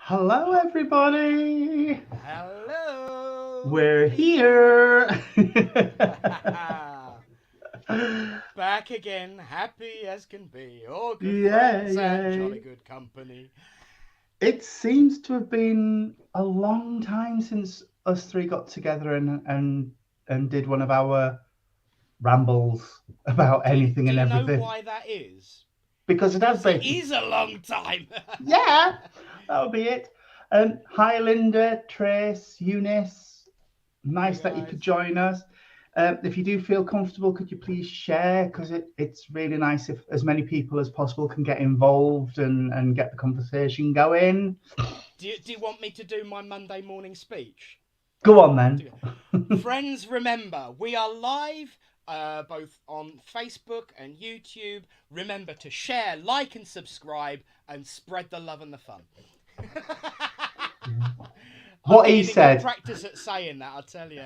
Hello, everybody. Hello. We're here. Back again, happy as can be. All good Yeah, friends and yeah. jolly good company. It seems to have been a long time since us three got together and did one of our rambles about Do anything and you know everything. why that is? Because it has Because it been. is a long time. Yeah, that'll be it. Hi, Linda, Trace, Eunice. Hi Nice that you could guys. join us. If you do feel comfortable, could you please share? Because it's really nice if as many people as possible can get involved and get the conversation going. Do you want me to do my Monday morning speech? Go on then. Friends, remember, we are live both on Facebook and YouTube. Remember to share, like, and subscribe, and spread the love and the fun. I'm What he getting in good said, practice at saying that, I tell you.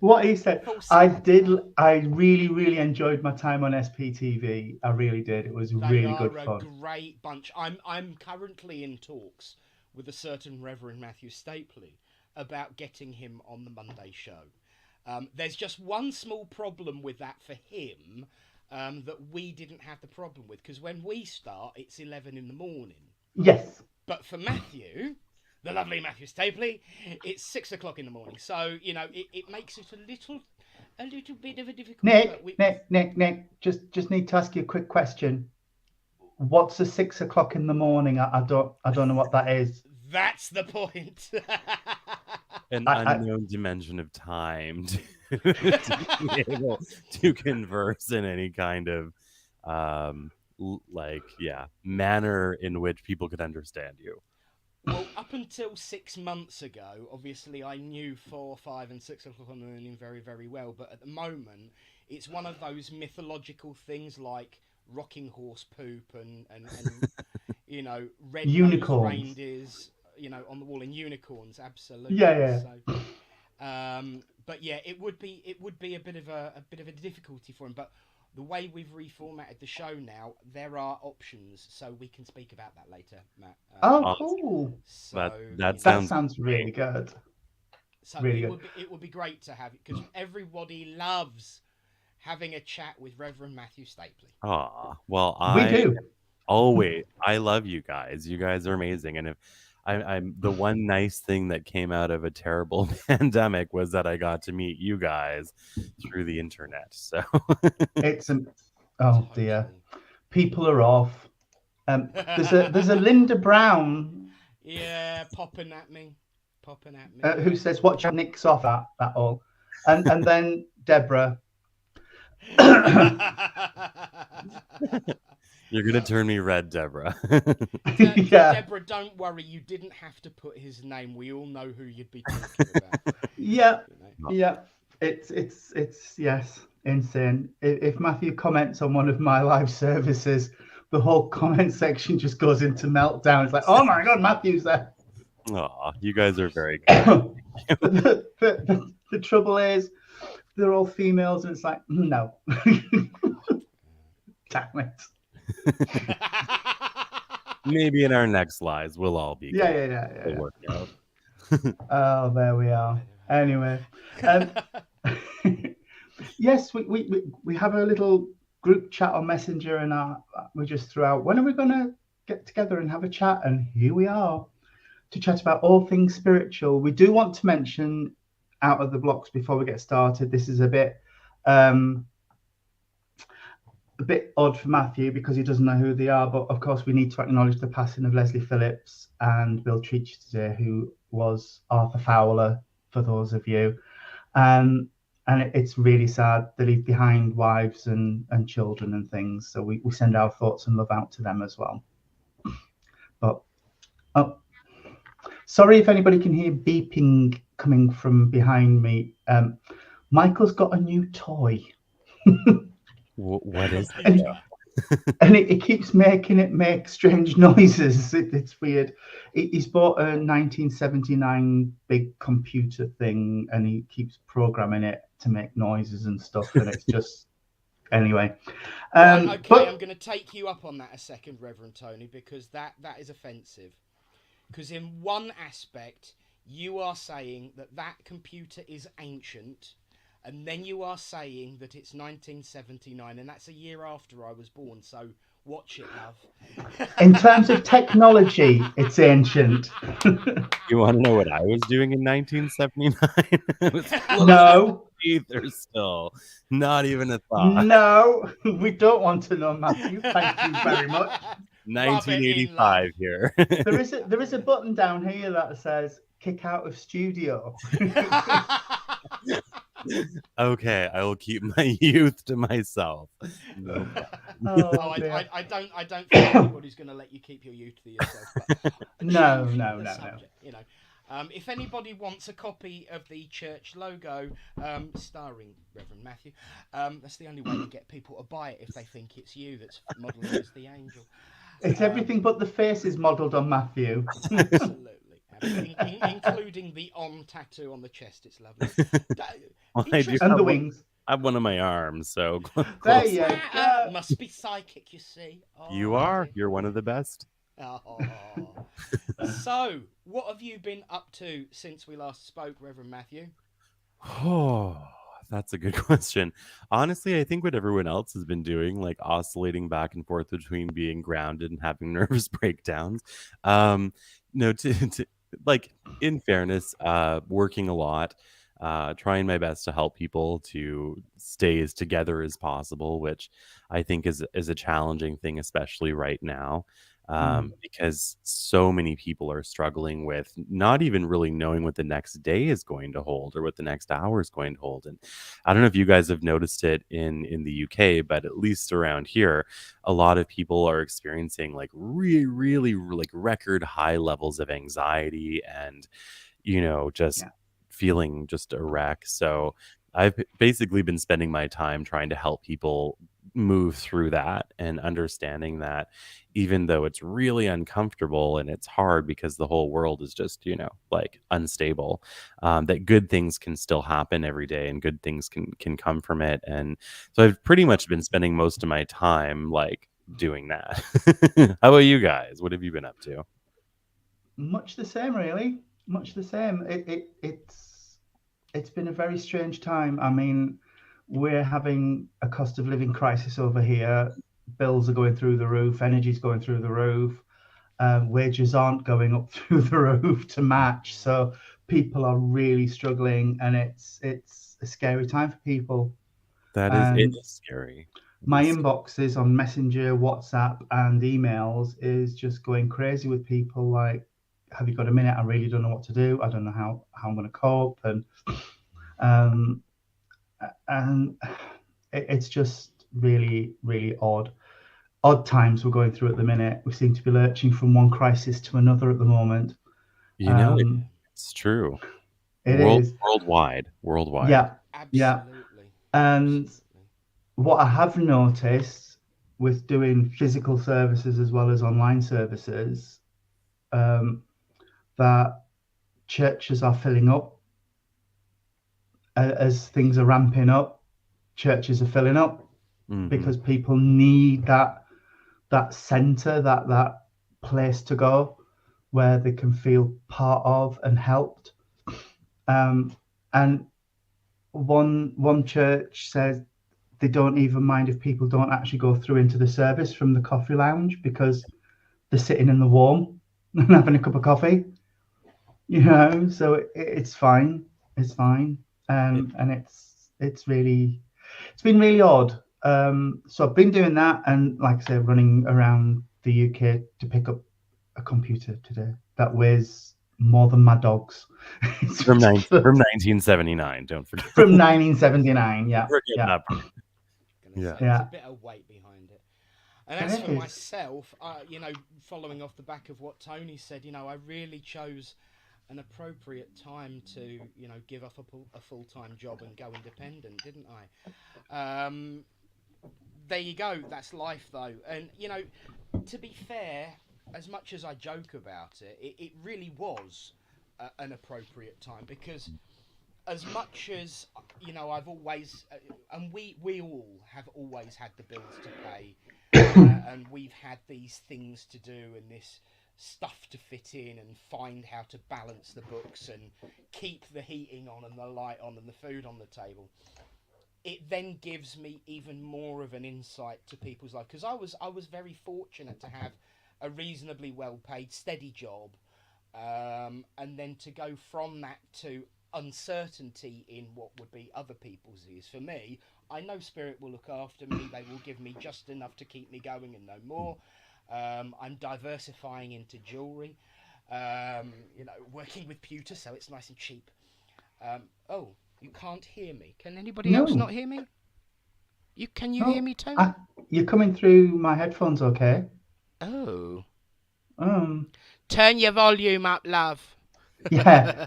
what he said, Full I send. did. I really, really enjoyed my time on SPTV. I really did. It was They really good are a fun. great bunch. I'm currently in talks with a certain Reverend Matthew Stapley about getting him on the Monday show. There's just one small problem with that for him that we didn't have the problem with because when we start, it's 11 in the morning. Yes. But for Matthew, the lovely Matthew Stapley, it's 6 o'clock in the morning. So it makes it a little bit of a difficulty. But Nick. Just need to ask you a quick question. What's a 6 o'clock in the morning? I don't know what that is. that's the point. An I unknown dimension of time to be able to converse in any kind of manner in which people could understand you. Well, up until 6 months ago, obviously I knew 4, 5, and 6 o'clock in the morning very, very well. But at the moment, it's one of those mythological things like rocking horse poop and red-nosed unicorns. reindeers, on the wall, and unicorns, absolutely. Yeah, So, but yeah, it would be a bit of a difficulty for him. But the way we've reformatted the show now, there are options, so we can speak about that later, Matt. Oh, Awesome. cool. So That That sounds sounds great. really good. so Really it good. would be great to have it because everybody loves having a chat with Reverend Matthew Stapley. Aw, well, We do. I love you guys. You guys are amazing, and if I'm the one nice thing that came out of a terrible pandemic was that I got to meet you guys through the internet. So It's an. Oh dear. Totally. People are off. There's a Linda Brown Yeah, popping at me. who says, "Watch out, Nick's off that all," and then Deborah. you're gonna turn me red, Deborah. Yeah, Deborah, don't worry. You didn't have to put his name. We all know who you'd be talking about. yeah, You know. yeah. It's yes, insane. If Matthew comments on one of my live services, the whole comment section just goes into meltdown. It's like, oh my god, Matthew's there. Aw, you guys are very kind. But the trouble is, they're all females, and it's like, no, damn it. Maybe in our next lives we'll all be Yeah, cool. yeah, yeah, yeah, We'll yeah. work it out. Oh, there we are. Anyway, um, yes, we have a little group chat on Messenger, and we just threw out, when are we going to get together and have a chat? And here we are to chat about all things spiritual. We do want to mention out of the blocks before we get started. This is um, a bit odd for Matthew because he doesn't know who they are, but of course we need to acknowledge the passing of Leslie Phillips and Bill Treacher today, who was Arthur Fowler, for those of you. And it's really sad they leave behind wives and children and things. So we send our thoughts and love out to them as well. But oh, sorry if anybody can hear beeping coming from behind me. Michael's got a new toy. What is And it? and it keeps making it make strange noises. It's weird. He's bought a 1979 big computer thing, and he keeps programming it to make noises and stuff. And it's just anyway. Right, okay, I'm But going to take you up on that a second, Reverend Tony, because that is offensive. Because in one aspect, you are saying that that computer is ancient, and then you are saying that it's 1979, and that's a year after I was born. So watch it, love. In terms of technology, it's ancient. You want to know what I was doing in 1979? It was No, either still. Not even a thought. no, we don't want to know, Matthew. Thank you very much. Rub it in, love. 1985 here. There is a button down here that says "kick out of studio." Okay, I will keep my youth to myself. No Oh, I dear. don't think anybody's going to let you keep your youth to yourself. But No, changing no, the no, no. subject, you know. If anybody wants a copy of the church logo, starring Reverend Matthew, that's the only way to get people to buy it if they think it's you that's modelled as the angel. It's everything but the face is modelled on Matthew. Absolutely. Including the on tattoo on the chest. It's lovely. Well, I do Interesting. And the have wings. I have one of my arms, so There close. you go. Must be psychic, you see. Oh, You are. dear. You're one of the best. Oh. So, what have you been up to since we last spoke, Reverend Matthew? Oh, that's a good question. Honestly, I think what everyone else has been doing, like oscillating back and forth between being grounded and having nervous breakdowns. No, to like in fairness, working a lot, trying my best to help people to stay as together as possible, which I think is a challenging thing, especially right now. Because so many people are struggling with not even really knowing what the next day is going to hold or what the next hour is going to hold. And I don't know if you guys have noticed it in the UK, but at least around here, a lot of people are experiencing like really like record high levels of anxiety and just Yeah. feeling just a wreck. So I've basically been spending my time trying to help people move through that and understanding that even though it's really uncomfortable and it's hard because the whole world is just like unstable, that good things can still happen every day and good things can come from it. And so I've pretty much been spending most of my time like doing that. How about you guys? What have you been up to? Much the same, really. Much the same. It's been a very strange time. I mean, we're having a cost of living crisis over here. Bills are going through the roof. Energy's going through the roof. Wages aren't going up through the roof to match. So people are really struggling, and it's a scary time for people. It And is scary. my inboxes on Messenger, WhatsApp, and emails is just going crazy with people like, have you got a minute? I really don't know what to do. I don't know how I'm going to cope. And it's just really, really odd times we're going through at the minute. We seem to be lurching from one crisis to another at the moment. It's true. It is worldwide. Yeah. Absolutely. And what I have noticed with doing physical services as well as online services, that churches are filling up. As things are ramping up, churches are filling up because people need that center, that place to go where they can feel part of and helped. And one church says they don't even mind if people don't actually go through into the service from the coffee lounge because they're sitting in the warm and having a cup of coffee, so it's fine. And it's been really odd. So I've been doing that, and like I said, running around the UK to pick up a computer today that weighs more than my dog's. From 1979, don't forget. From 1979, yeah. There's a bit of weight behind it. And as for myself, following off the back of what Tony said, I really chose an appropriate time to, give up a full-time job and go independent, didn't I? There you go. That's life, though. And, to be fair, as much as I joke about it, it really was an appropriate time because as much as, I've always, and we all have always had the bills to pay and we've had these things to do and this stuff to fit in and find how to balance the books and keep the heating on and the light on and the food on the table, it then gives me even more of an insight to people's life, because I was very fortunate to have a reasonably well paid steady job, and then to go from that to uncertainty in what would be other people's views. For me, I know Spirit will look after me. They will give me just enough to keep me going and no more. I'm diversifying into jewellery, working with pewter, so it's nice and cheap. Oh, you can't hear me. Can anybody else not hear me? Can you hear me, Tony? You're coming through my headphones, okay? Oh. Turn your volume up, love. Yeah.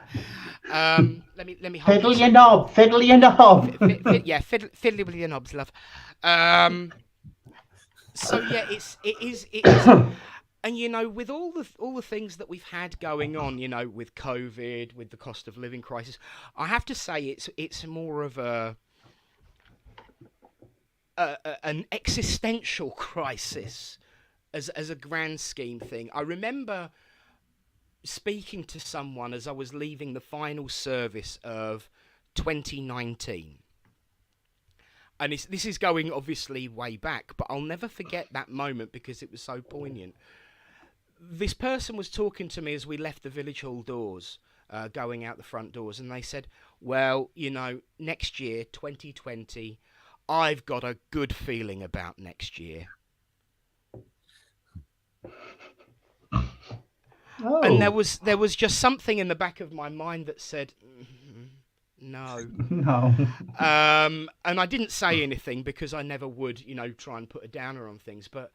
Let me hold Fiddle this. your knob, fiddle your knob. Fiddle with your knobs, love. So yeah, it is, and with all the things that we've had going on, with COVID, with the cost of living crisis, I have to say it's more of an existential crisis as a grand scheme thing. I remember speaking to someone as I was leaving the final service of 2019. And this is going obviously way back, but I'll never forget that moment because it was so poignant. This person was talking to me as we left the village hall doors, going out the front doors, and they said, well, next year, 2020, I've got a good feeling about next year. Oh. And there was just something in the back of my mind that said, no. And I didn't say anything because I never would, try and put a downer on things. But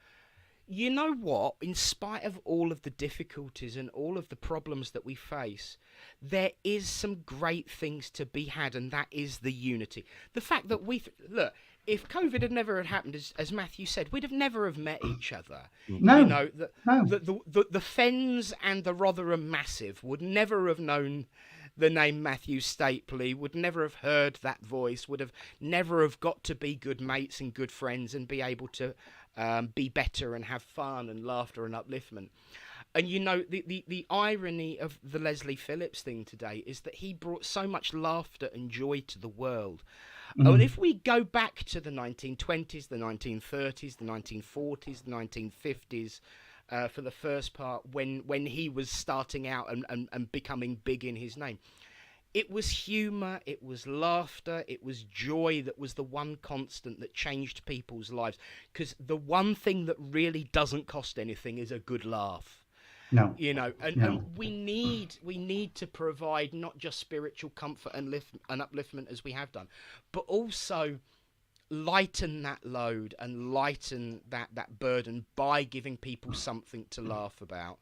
you know what? In spite of all of the difficulties and all of the problems that we face, there is some great things to be had, and that is the unity. The fact that look, if COVID had never happened, as Matthew said, we'd have never have met each other. No. The Fens and the Rotherham Massive would never have known the name Matthew Stapley, would never have heard that voice, would have never have got to be good mates and good friends and be able to be better and have fun and laughter and upliftment. And the irony of the Leslie Phillips thing today is that he brought so much laughter and joy to the world. And if we go back to the 1920s, the 1930s, the 1940s, the 1950s, for the first part, when he was starting out and becoming big in his name, it was humour, it was laughter, it was joy that was the one constant that changed people's lives. Because the one thing that really doesn't cost anything is a good laugh. No. And we need to provide not just spiritual comfort and upliftment as we have done, but also lighten that load and lighten that burden by giving people something to laugh about.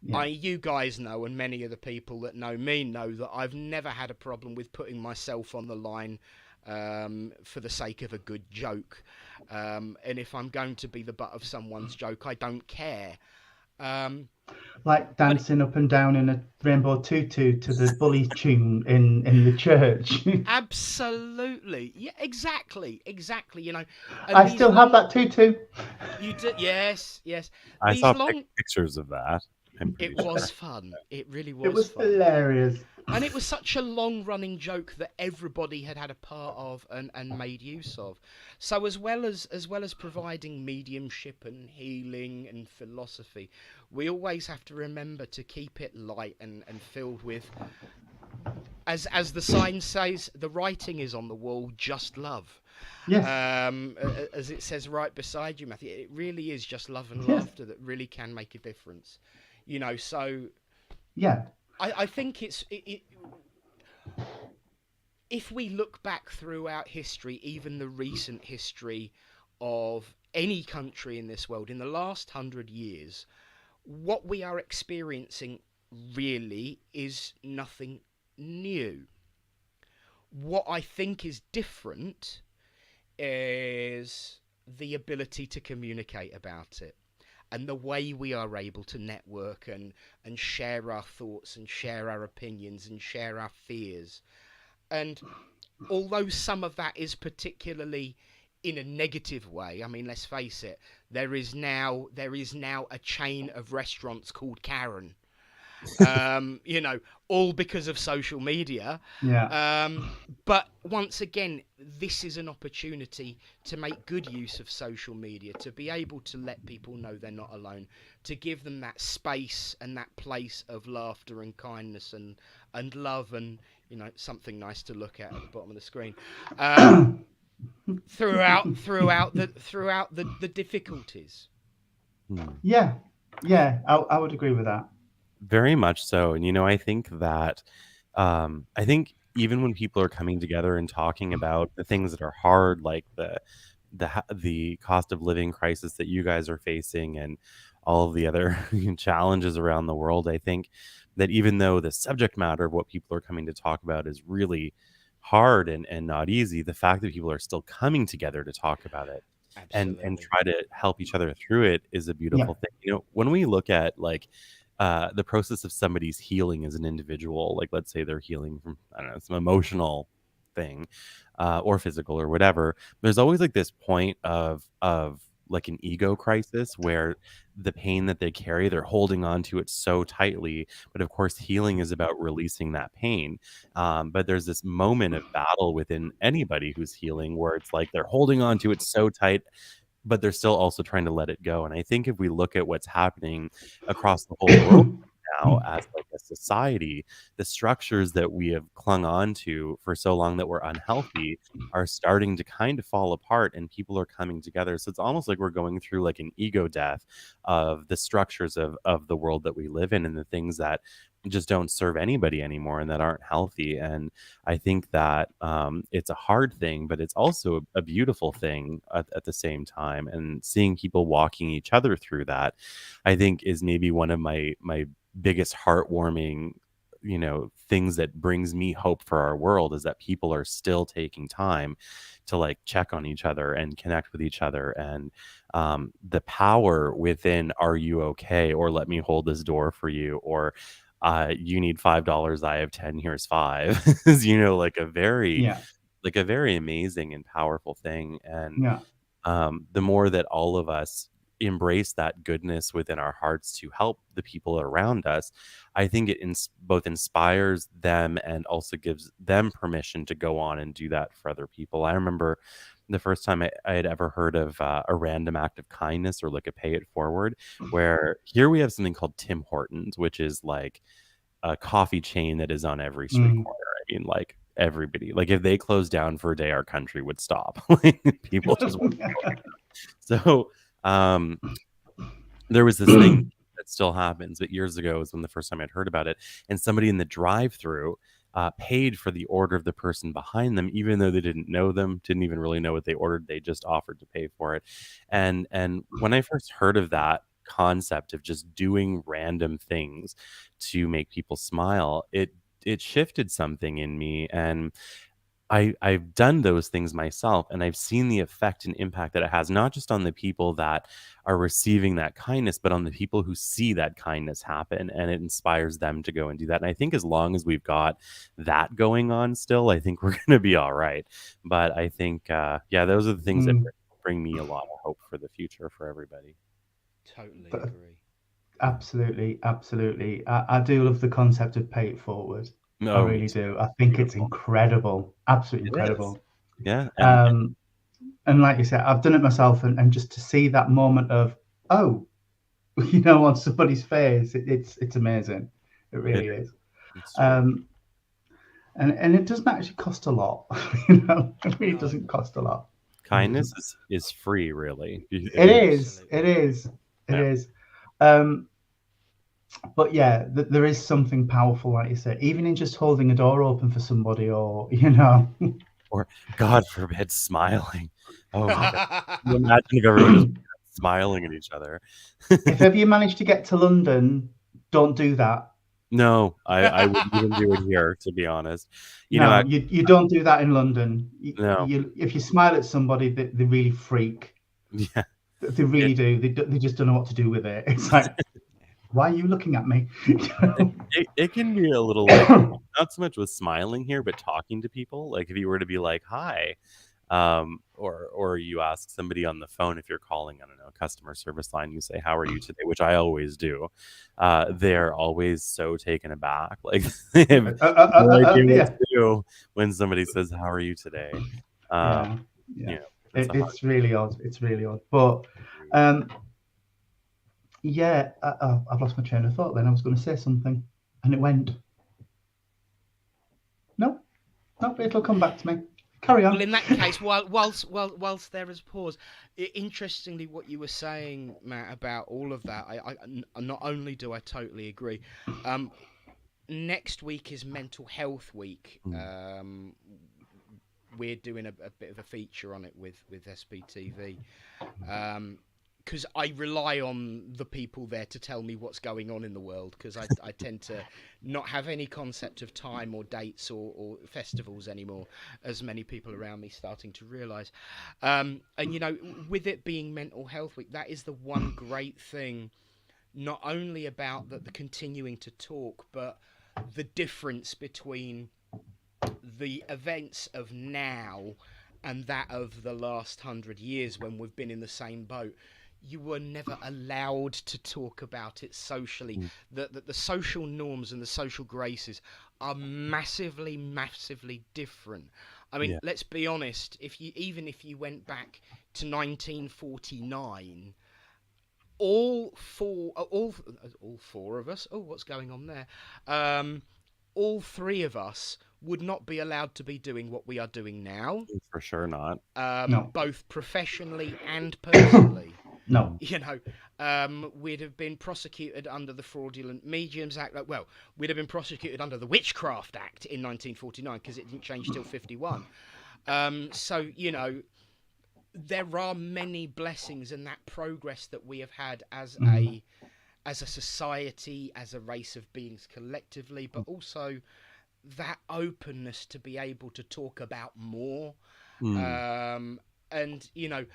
Yeah. You guys know, and many of the people that know me know, that I've never had a problem with putting myself on the line for the sake of a good joke. And if I'm going to be the butt of someone's joke, I don't care. Like dancing up and down in a rainbow tutu to the bully tune in the church. Absolutely. Yeah, exactly. I still have that tutu. You do? Yes. I saw pictures of that. It was fun. It really was. It was fun. Hilarious. And it was such a long-running joke that everybody had a part of and made use of. So as well as providing mediumship and healing and philosophy, we always have to remember to keep it light and filled with, as the sign says, the writing is on the wall, just love. Yes. As it says right beside you, Matthew, it really is just love and laughter that really can make a difference. So yeah. I think if we look back throughout history, even the recent history of any country in this world, in the last 100 years, what we are experiencing really is nothing new. What I think is different is the ability to communicate about it. And the way we are able to network and share our thoughts and share our opinions and share our fears. And although some of that is particularly in a negative way. I mean, let's face it, there is now a chain of restaurants called Karen. You know, all because of social media. Yeah. But once again, this is an opportunity to make good use of social media, to be able to let people know they're not alone, to give them that space and that place of laughter and kindness and love, and you know, something nice to look at the bottom of the screen. Throughout the difficulties. Yeah. Yeah. I would agree with that. Very much so. And, I think that, I think even when people are coming together and talking about the things that are hard, like the cost of living crisis that you guys are facing and all of the other challenges around the world, I think that even though the subject matter of what people are coming to talk about is really hard and not easy, the fact that people are still coming together to talk about it and Absolutely. try to help each other through it is a Yeah. beautiful thing. When we look at like the process of somebody's healing as an individual, like let's say they're healing from, I don't know, some emotional thing, or physical or whatever, there's always like this point of like an ego crisis where the pain that they carry, they're holding on to it so tightly. But of course, healing is about releasing that pain. But there's this moment of battle within anybody who's healing where it's like they're holding on to it so tight, but they're still also trying to let it go. And I think if we look at what's happening across the whole world now as like a society, the structures that we have clung on to for so long that were unhealthy are starting to kind of fall apart, and people are coming together. So it's almost like we're going through like an ego death of the structures of the world that we live in and the things that just don't serve anybody anymore and that aren't healthy. And I think that it's a hard thing, but it's also a beautiful thing at the same time. And seeing people walking each other through that, I think, is maybe one of my biggest heartwarming things that brings me hope for our world, is that people are still taking time to like check on each other and connect with each other. And the power within "Are you okay?" or "Let me hold this door for you," or "You need $5, I have 10, here's 5," is like a very Yeah. amazing and powerful thing. And Yeah. the more that all of us embrace that goodness within our hearts to help the people around us, I think it both inspires them and also gives them permission to go on and do that for other people. I remember the first time I had ever heard of a random act of kindness, or like a pay it forward, where here we have something called Tim Hortons, which is like a coffee chain that is on every street Mm. corner. I mean, like everybody, like if they closed down for a day, our country would stop. Like people just wouldn't. So there was this thing that still happens, but years ago was when the first time I'd heard about it, and somebody in the drive-through paid for the order of the person behind them, even though they didn't know them, didn't even really know what they ordered. They just offered to pay for it. And when I first heard of that concept of just doing random things to make people smile, it shifted something in me. And I've done those things myself, and I've seen the effect and impact that it has, not just on the people that are receiving that kindness, but on the people who see that kindness happen, and it inspires them to go and do that. And I think as long as we've got that going on still, I think we're going to be all right. But I think, yeah, those are the things that bring me a lot of hope for the future for everybody. Totally agree. Absolutely, absolutely. I do love the concept of pay it forward. I No, me really too. do. I think it's Beautiful. incredible, absolutely It is. incredible. Yeah. And like you said, I've done it myself, and just to see that moment of, oh, on somebody's face, it's amazing. It really is. It's true. And it doesn't actually cost a lot. It really doesn't cost a lot. Kindness is free, really. It is. It is. It Yeah. is. But yeah, there is something powerful, like you said, even in just holding a door open for somebody, or Or God forbid, smiling. Oh my God. Can you imagine if everyone just smiling at each other? if ever you manage to get to London, don't do that. No, I wouldn't even do it here, to be honest. No, you don't do that in London. No. If you smile at somebody, they really freak. Yeah. They really do. They just don't know what to do with it. It's like, why are you looking at me? It can be a little like, not so much with smiling here, but talking to people. Like if you were to be like, "Hi," Or you ask somebody on the phone if you're calling, I don't know, a customer service line, you say, "How are you today?" Which I always do. They're always so taken aback, like they have no idea what Yeah, to do when somebody says, "How are you today?" Um, yeah, yeah. you know, it's a hard It's really odd. It's really odd. But thing. yeah, I've lost my train of thought. Then I was going to say something, and it went. No, no, it'll come back to me. Carry Well, on. in that case, whilst there is pause, interestingly, what you were saying, Matt, about all of that, not only do I totally agree. Um, Next week is Mental Health Week. Mm. We're doing a bit of a feature on it with SBTV. Because I rely on the people there to tell me what's going on in the world, because I tend to not have any concept of time or dates or festivals anymore, as many people around me starting to realise. And, you know, with it being Mental Health Week, that is the one great thing, not only about the continuing to talk, but the difference between the events of now and that of the last 100 years when we've been in the same boat. You were never allowed to talk about it socially. Mm. The social norms and the social graces are massively, massively different. I mean, Yeah. let's be honest. Even if you went back to 1949, all four of us. Oh, what's going on there? All three of us would not be allowed to be doing what we are doing now, For sure not. No, both professionally and personally. no. You know, we'd have been prosecuted under the Fraudulent Mediums Act. Well, we'd have been prosecuted under the Witchcraft Act in 1949 because it didn't change till 51. So, you know, there are many blessings in that progress that we have had as a society, as a race of beings collectively, but also that openness to be able to talk about more. Mm. And, you know,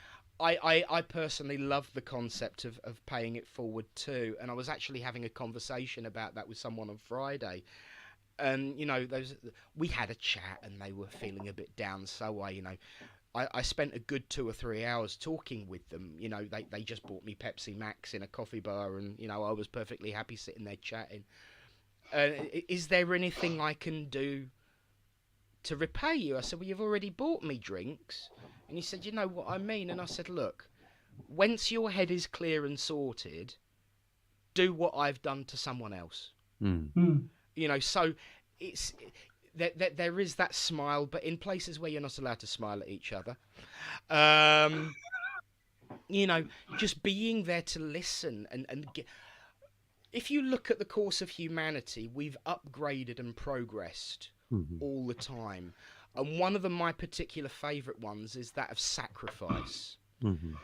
I personally love the concept of paying it forward too. And I was actually having a conversation about that with someone on Friday. And, you know, we had a chat and they were feeling a bit down. So I spent a good 2 or 3 hours talking with them. You know, they just bought me Pepsi Max in a coffee bar, and, you know, I was perfectly happy sitting there chatting. Is there anything I can do to repay you? I said, well, you've already bought me drinks. And he said, you know what I mean? And I said, look, once your head is clear and sorted, do what I've done to someone else. Mm. You know, so it's there is that smile, but in places where you're not allowed to smile at each other. You know, just being there to listen and get. If you look at the course of humanity, we've upgraded and progressed Mhm. all the time. And one of my particular favourite ones is that of sacrifice. Mhm.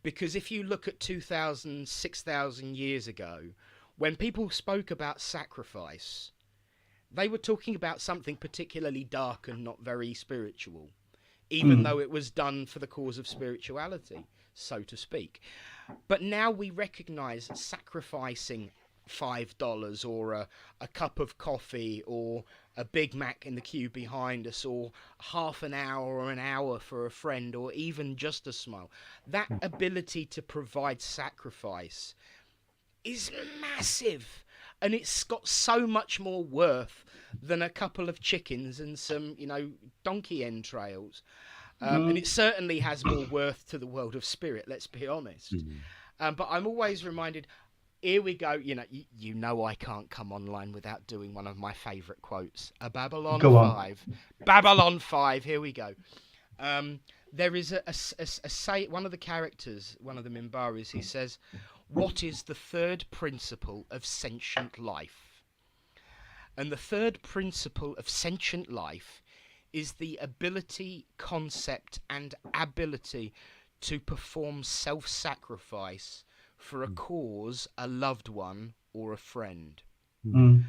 Because if you look at 2,000, 6,000 years ago, when people spoke about sacrifice, they were talking about something particularly dark and not very spiritual, even though it was done for the cause of spirituality, so to speak. But now we recognise sacrificing $5 or a cup of coffee or a Big Mac in the queue behind us or half an hour or an hour for a friend or even just a smile. That ability to provide sacrifice is massive, and it's got so much more worth than a couple of chickens and some, you know, donkey entrails. And it certainly has more worth to the world of spirit, let's be honest. But I'm always reminded, here we go, you know I can't come online without doing one of my favourite quotes. A Babylon Go on. 5. Babylon 5, here we go. There is a say, one of the characters, one of the Minbaris, he says, what is the third principle of sentient life? And the third principle of sentient life is the ability, concept, and ability to perform self-sacrifice for a cause, a loved one, or a friend. And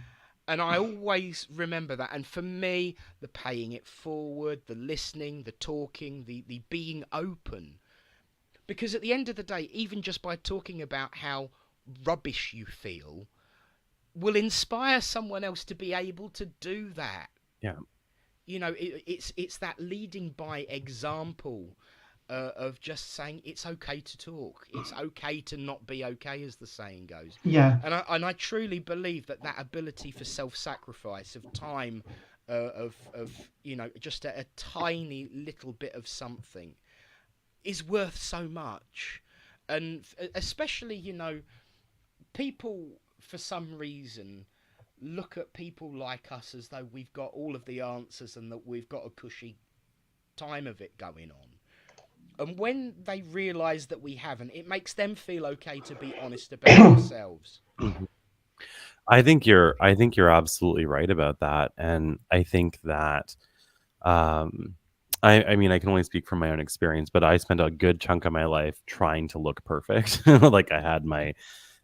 I always remember that. And for me, the paying it forward, the listening, the talking, the being open. Because at the end of the day, even just by talking about how rubbish you feel, will inspire someone else to be able to do that. Yeah. it's that leading by example, of just saying it's okay to talk. It's okay to not be okay, as the saying goes. Yeah. And I truly believe that ability for self-sacrifice of time, of just a tiny little bit of something, is worth so much. And especially, people for some reason look at people like us as though we've got all of the answers and that we've got a cushy time of it going on. And when they realise that we haven't, it makes them feel okay to be honest about themselves. Mhm. I think you're absolutely right about that, and I think that um, I mean I can only speak from my own experience, but I spent a good chunk of my life trying to look perfect, like I had my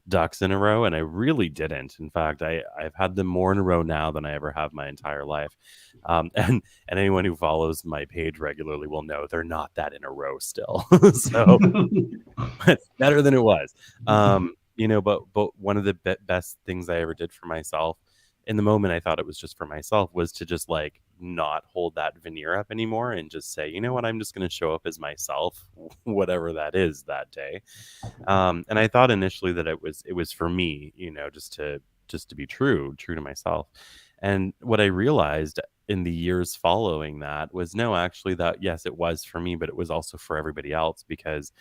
ducks in a row, and I really didn't. In fact, I've had them more in a row now than I ever have my entire life. And anyone who follows my page regularly will know they're not that in a row still. So it's better than it was. But one of the best things I ever did for myself in the moment, I thought it was just for myself, was to just like not hold that veneer up anymore and just say, you know what, I'm just going to show up as myself, whatever that is that day. And I thought initially that it was for me, just to be true to myself. And what I realized in the years following that was, no, actually, that yes, it was for me, but it was also for everybody else, because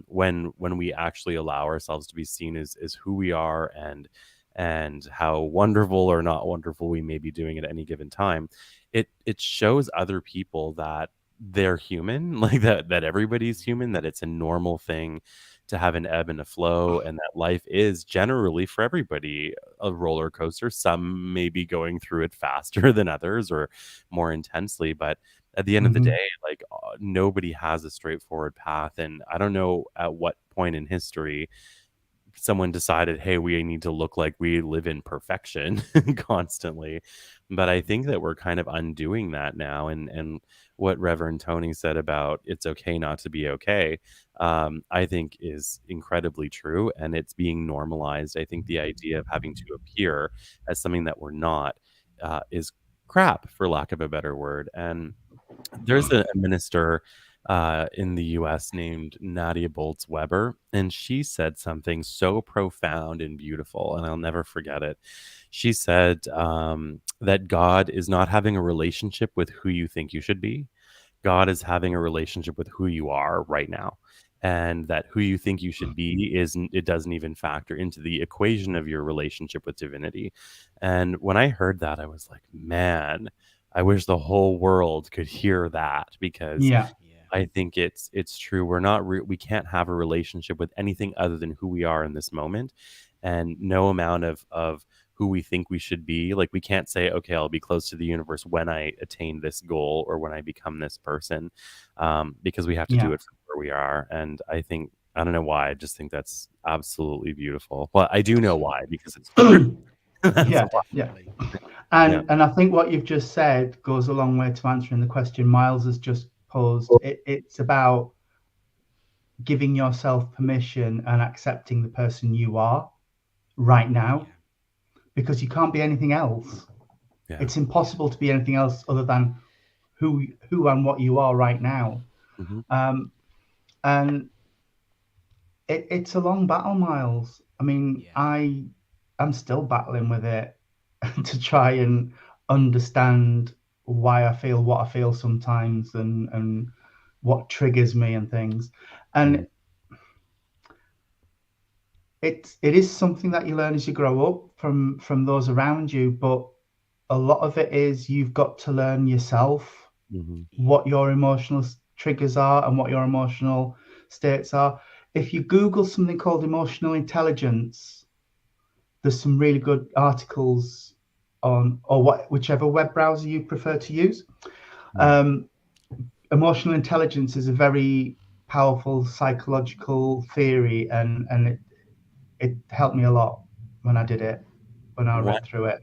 when we actually allow ourselves to be seen as who we are, and how wonderful or not wonderful we may be doing at any given time, it shows other people that they're human, like that everybody's human, that it's a normal thing to have an ebb and a flow, and that life is generally for everybody a roller coaster. Some may be going through it faster than others or more intensely, but at the end of the Mhm. day, like nobody has a straightforward path. And I don't know at what point in history someone decided, hey, we need to look like we live in perfection constantly. But I think that we're kind of undoing that now. And what Reverend Tony said about it's okay not to be okay, I think is incredibly true. And it's being normalized. I think the idea of having to appear as something that we're not is crap, for lack of a better word. And there's a minister in the US named Nadia Boltz Weber, and she said something so profound and beautiful, and I'll never forget it. She said that God is not having a relationship with who you think you should be. God is having a relationship with who you are right now. And that who you think you should be isn't, it doesn't even factor into the equation of your relationship with divinity. And when I heard that, I was like, man, I wish the whole world could hear that, because Yeah. Yeah. I think it's true. We're not we can't have a relationship with anything other than who we are in this moment, and no amount of who we think we should be. Like we can't say, okay, I'll be close to the universe when I attain this goal or when I become this person, because we have to do Yeah. it from where we are. And I think I don't know why. I just think that's absolutely beautiful. Well, I do know why, Absolutely. because it's true. That's Yeah. why. Yeah. Definitely. Yeah. And I think what you've just said goes a long way to answering the question Miles has just posed. It's about giving yourself permission and accepting the person you are right now, Yeah. because you can't be anything else. Yeah. It's Yeah. impossible to be anything else other than who and what you are right now. Hmm. Um, and it's a long battle, Miles. I mean, Yeah. I'm still battling with it to try and understand why I feel what I feel sometimes, and what triggers me and things. Hmm. And it is something that you learn as you grow up from those around you, but a lot of it is you've got to learn yourself Hmm. Yeah. what your emotional triggers are and what your emotional states are. If you Google something called emotional intelligence, there's some really good articles on, or whichever web browser you prefer to use. Um, Emotional intelligence is a very powerful psychological theory, and it helped me a lot when I did it, when I One read through it.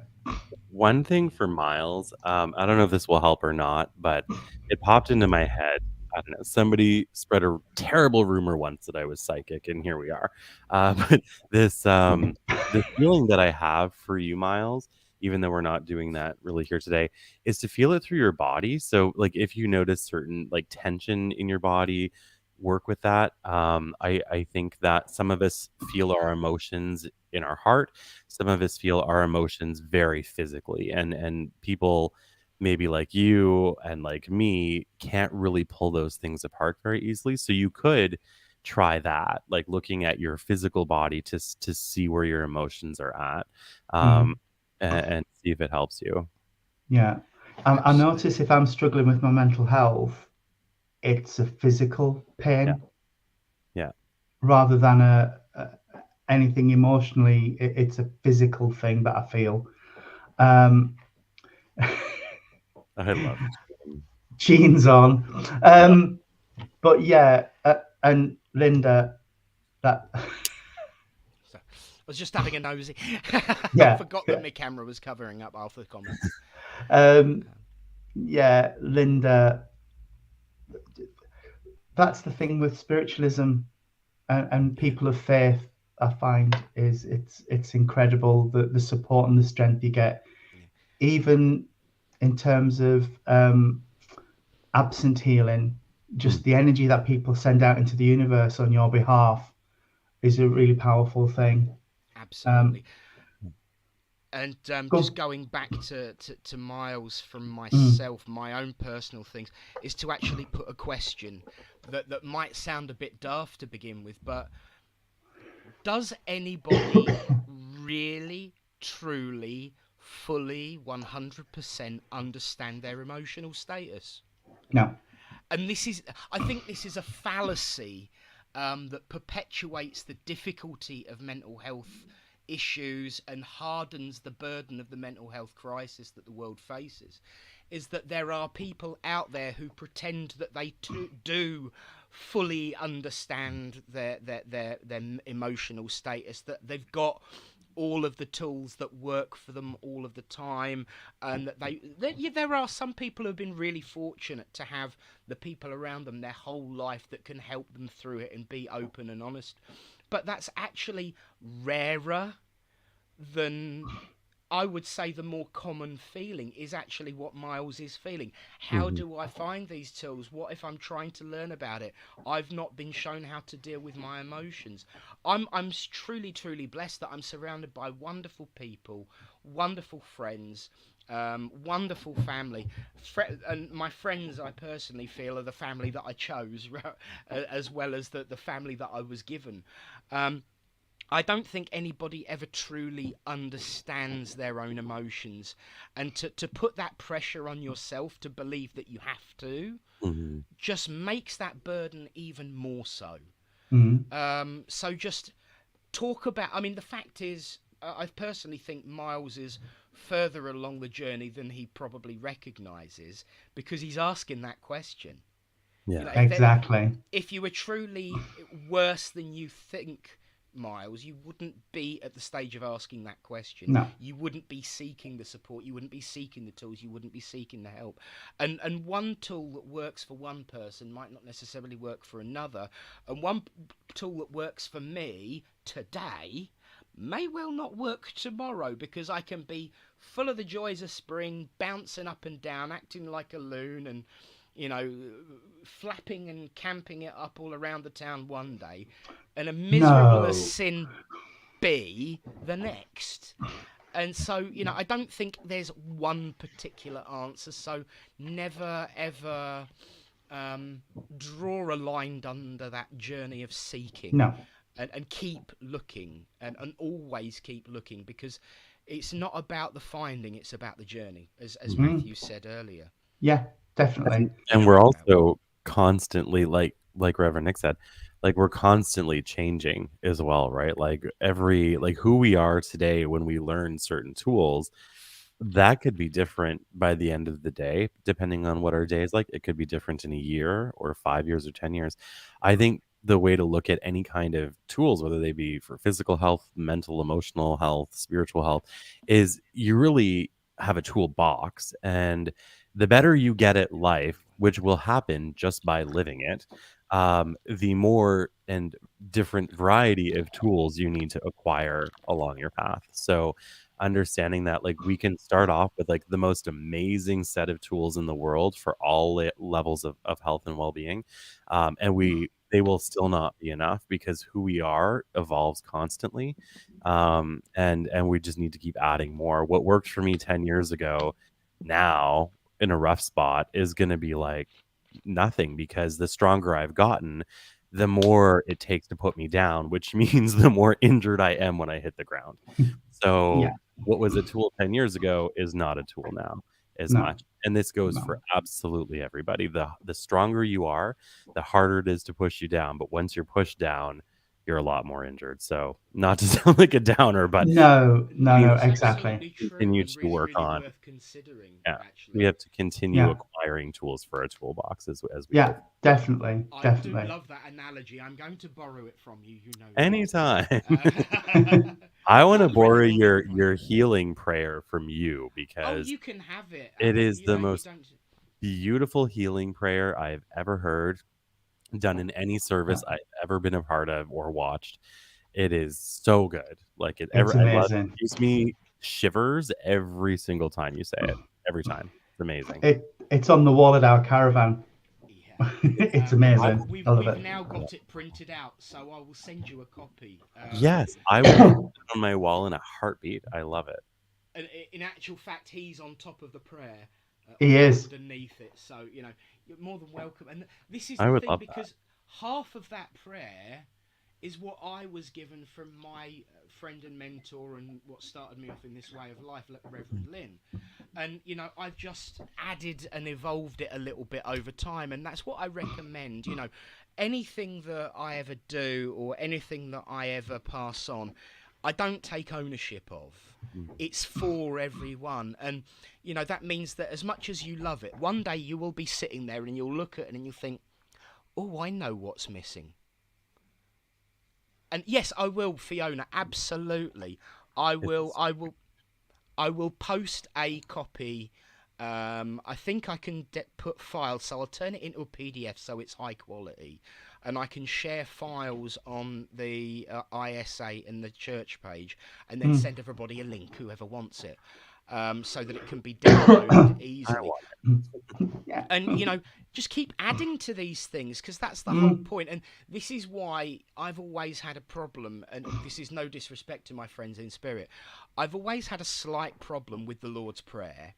one thing for Miles, I don't know if this will help or not, but it popped into my head. I don't know. Somebody spread a terrible rumor once that I was psychic, and here we are. But this feeling that I have for you, Miles, even though we're not doing that really here today, is to feel it through your body. So like if you notice certain like tension in your body, work with that. I think that some of us feel our emotions in our heart, some of us feel our emotions very physically, and people maybe like you and like me can't really pull those things apart very easily. So you could try that, like looking at your physical body to see where your emotions are at, Mm. um, and see if it helps you. Yeah. I Absolutely. notice if I'm struggling with my mental health, it's a physical Yeah, pain yeah, rather than anything emotionally. It's a physical thing that I feel. Um, I love. Jeans on. Yeah, But yeah, and Linda, that So, I was just having a nosy. I yeah, forgot that my camera was covering up half the comments. um, yeah, Linda. That's the thing with spiritualism and Yeah, people of faith. I find is it's incredible the support and the strength you get, yeah, even in terms of absent healing. mm, Just the energy that people send out into the universe on your behalf is a really powerful thing. Um, absolutely. And just go. going back to Miles from Mm, myself, my own personal things, is to actually put a question that might sound a bit daft to begin with, but does anybody really, truly, fully, 100% understand their emotional status? no. And I think this is a fallacy that perpetuates the difficulty of mental health issues and hardens the burden of the mental health crisis that the world faces. Is that there are people out there who pretend that they do fully understand their emotional status, that they've got all of the tools that work for them all of the time, and yeah, there are some people who've been really fortunate to have the people around them their whole life that can help them through it and be open and honest, but that's actually rarer than, I would say, the more common feeling is actually what Miles is feeling. How mhm, do I find these tools? What if I'm trying to learn about it? I've not been shown how to deal with my emotions. I'm truly, truly blessed that I'm surrounded by wonderful people, wonderful friends, wonderful family. And my friends, I personally feel, are the family that I chose, as well as the family that I was given. Um, I don't think anybody ever truly understands their own emotions. And to put that pressure on yourself to believe that you have to mhm, just makes that burden even more so. Mm, So just talk about, I mean, the fact is, I personally think Miles is further along the journey than he probably recognizes because he's asking that question. You know, yeah, exactly. if you were truly worse than you think, Miles, you wouldn't be at the stage of asking that question. No. You wouldn't be seeking the support. You wouldn't be seeking the tools. You wouldn't be seeking the help. And one tool that works for one person might not necessarily work for another. And one tool that works for me today may well not work tomorrow because I can be full of the joys of spring, bouncing up and down, acting like a loon, and you know, flapping and camping it up all around the town one day, and a miserable as No. sin be the next. And so, I don't think there's one particular answer. So never ever um, draw a line under that journey of seeking, No. and keep looking, and always keep looking, because it's not about the finding, it's about the journey, as Mm, Matthew said earlier. yeah, definitely. and we're Um, also constantly like Reverend Nick said, like we're constantly changing as well, right? Like every like who we are today when we learn certain tools, that could be different by the end of the day, depending on what our day is like. It could be different in a year or 5 years or 10 years. I think the way to look at any kind of tools, whether they be for physical health, mental, emotional health, spiritual health, is you really have a toolbox. And the better you get at life, which will happen just by living it, the more and different variety of tools you need to acquire along your path. So, understanding that like we can start off with like the most amazing set of tools in the world for all levels of health and well-being, and they will still not be enough because who we are evolves constantly, and we just need to keep adding more. What worked for me 10 years ago now in a rough spot is going to be like nothing, because the stronger I've gotten, the more it takes to put me down, which means the more injured I am when I hit the ground. Yeah. So what was a tool 10 years ago is not a tool now as No. much. And this goes No. for absolutely everybody. The stronger you are, the harder it is to push you down. But once you're pushed down, you're a lot more injured. So not to sound like a downer, but No. we No. need That's to Exactly. absolutely true continue and to really, work really on. worth considering, Yeah, we actually. have to continue Yeah. acquiring tools for our toolbox as we Yeah. go. Definitely. I do Definitely. love that analogy. I'm going to borrow it from you. You know Anytime. that. I want to I'll bring borrow it all the your time. healing prayer from you, Oh, because you can have it. it is You the know, you most don't. beautiful healing prayer I've ever heard done in any service I've ever been a part of or watched. It is so good. Like It's I love it. amazing. It gives me shivers every single time you say it. Every time. It's amazing. It's on the wall at our caravan. Yeah. It's I, amazing. I love We've it. now got it printed out, so I will send you a copy. yes, I will put it on my wall in a heartbeat. I love it. And in actual fact, he's on top of the prayer, He or is. underneath it. So you know, you're more than welcome. And this is I the would thing, love that. because half of that prayer is what I was given from my friend and mentor, and what started me off in this way of life, Reverend Lynn. And you know, I've just added and evolved it a little bit over time, and that's what I recommend. You know, anything that I ever do or anything that I ever pass on, I don't take ownership of. It's for everyone, and you know that means that as much as you love it, one day you will be sitting there and you'll look at it and you'll think, "Oh, I know what's missing." And yes, I will, Fiona. Absolutely, I will. It's, I will post a copy. I think I can put files, so I'll turn it into a PDF so it's high quality, and I can share files on the ISA and the church page, and then send everybody a link, whoever wants it, so that it can be downloaded easily. Yeah. And you know, just keep adding to these things, because that's the whole point. And this is why I've always had a problem, and this is no disrespect to my friends in spirit, I've always had a slight problem with the Lord's Prayer,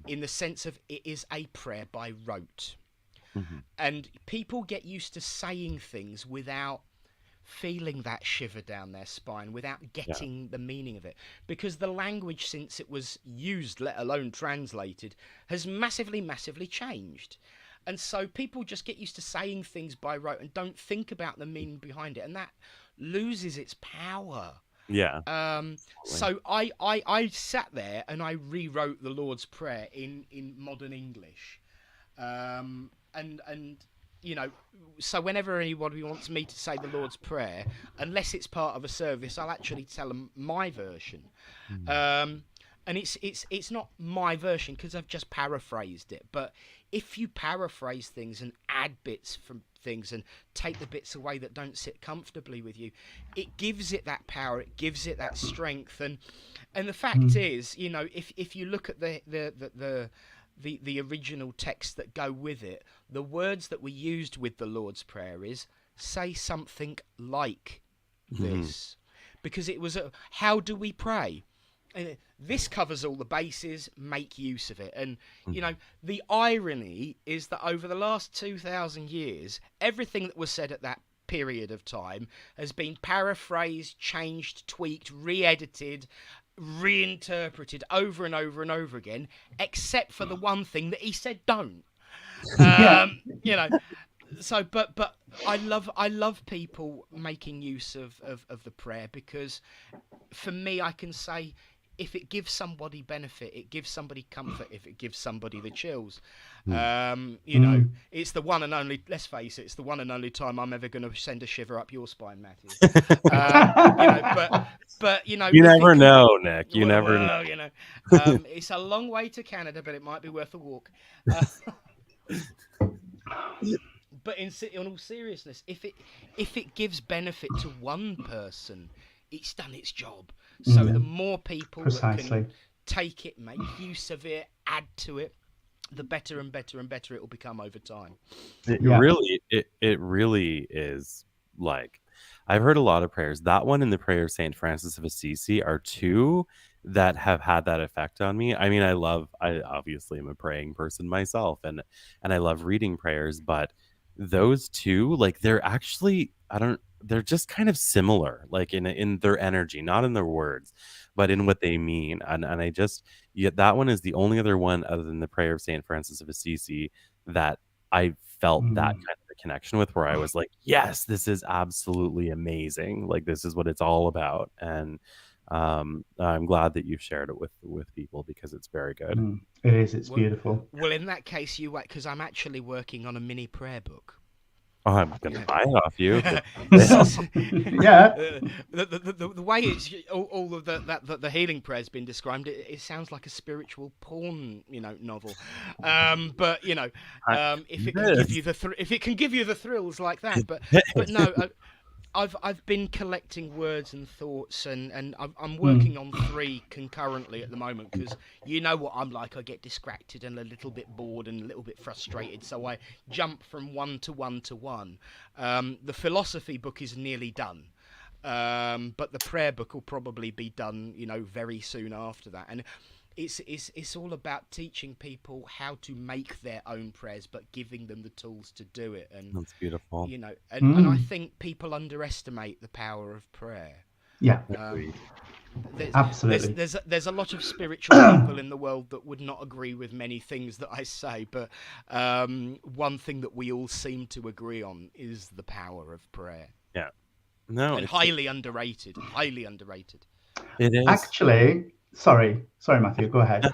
in the sense of it is a prayer by rote. And people get used to saying things without feeling that shiver down their spine, without getting the meaning of it, because the language, since it was used, let alone translated, has massively changed. And so people just get used to saying things by rote and don't think about the meaning behind it, and that loses its power. yeah. So I sat there and I rewrote the Lord's Prayer in modern English, and you know, so whenever anybody wants me to say the Lord's Prayer, unless it's part of a service, I'll actually tell them my version. And it's not my version because I've just paraphrased it. But if you paraphrase things and add bits from things and take the bits away that don't sit comfortably with you, it gives it that power, it gives it that strength. And the fact is, you know, if you look at the original texts that go with it, the words that were used with the Lord's Prayer is say something like this, because it was how do we pray? And this covers all the bases, make use of it. And you know, the irony is that over the last 2,000 years, everything that was said at that period of time has been paraphrased, changed, tweaked, re-edited, reinterpreted over and over and over again, except for the one thing that he said don't. You know, so but I love people making use of the prayer, because for me, I can say, if it gives somebody benefit, it gives somebody comfort, if it gives somebody the chills, you know, it's the one and only, let's face it, it's the one and only time I'm ever going to send a shiver up your spine, Matthew. You know, but you know, You never know, Nick. You never know. well, you know, it's a long way to Canada, but it might be worth a walk. But in all seriousness, if it gives benefit to one person, it's done its job. So the more people that Precisely. can take it, make use of it, add to it, the better and better and better it will become over time. Yeah. It really is. Like, I've heard a lot of prayers. That one and the prayer of Saint Francis of Assisi are two that have had that effect on me. I mean, I obviously am a praying person myself, and I love reading prayers, but those two, like, they're actually, I don't, they're just kind of similar, like in their energy, not in their words, but in what they mean. And I just, yeah, that one is the only other one other than the prayer of Saint Francis of Assisi that I felt that Mm. kind of a connection with, where I was like, yes, this is absolutely amazing. Like, this is what it's all about. And I'm glad that you've shared it with people because it's very good. Mm. It is. It's Well, beautiful. well, in that case, you wait because I'm actually working on a mini prayer book. Oh, I'm gonna buy it off you. Yeah. The way it's all of the healing prayer has been described, it sounds like a spiritual porn, novel. But if it can give you if it can give you the thrills like that, but no. I've been collecting words and thoughts, and I'm working on 3 concurrently at the moment, because you know what I'm like. I get distracted and a little bit bored and a little bit frustrated, so I jump from one to one to one. The philosophy book is nearly done, but the prayer book will probably be done, very soon after that. And it's all about teaching people how to make their own prayers, but giving them the tools to do it. And That's beautiful. and I think people underestimate the power of prayer. Yeah. Absolutely. There's a lot of spiritual people in the world that would not agree with many things that I say, but one thing that we all seem to agree on is the power of prayer. Yeah. No, and it's highly underrated. Highly underrated. It is. Actually, sorry, Matthew, go ahead.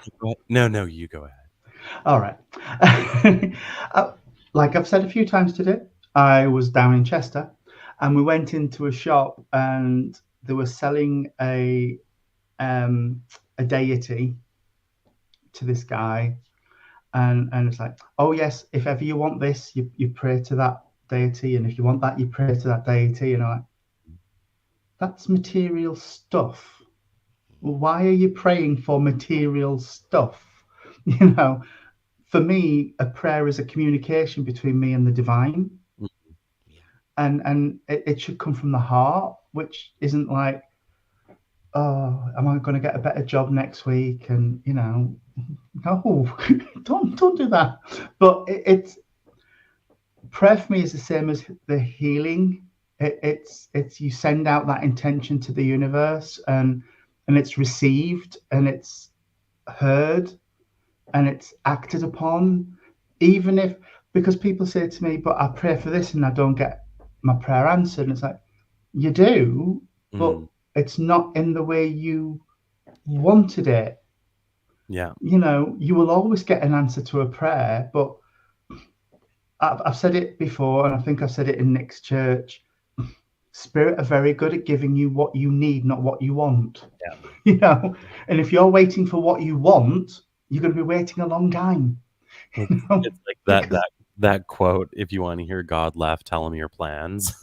No, you go ahead. All right. Like I've said a few times today, I was down in Chester, and we went into a shop, and they were selling a deity to this guy, and it's like, oh yes, if ever you want this, you pray to that deity, and if you want that, you pray to that deity. Like, that's material stuff. Why are you praying for material stuff? For me, a prayer is a communication between me and the divine. And it should come from the heart, which isn't like, oh, am I going to get a better job next week? And no, don't do that. But it's prayer for me is the same as the healing. It's you send out that intention to the universe, and it's received, and it's heard, and it's acted upon. Even if, because people say to me, but I pray for this and I don't get my prayer answered, and it's like, you do, but it's not in the way you wanted it. Yeah. You will always get an answer to a prayer, but I've said it before, and I think I've said it in Nick's church. Spirit are very good at giving you what you need, not what you want. Yeah. And if you're waiting for what you want, you're going to be waiting a long time. It's like that quote: "If you want to hear God laugh, tell him your plans."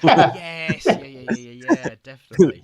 Yes, yeah, definitely.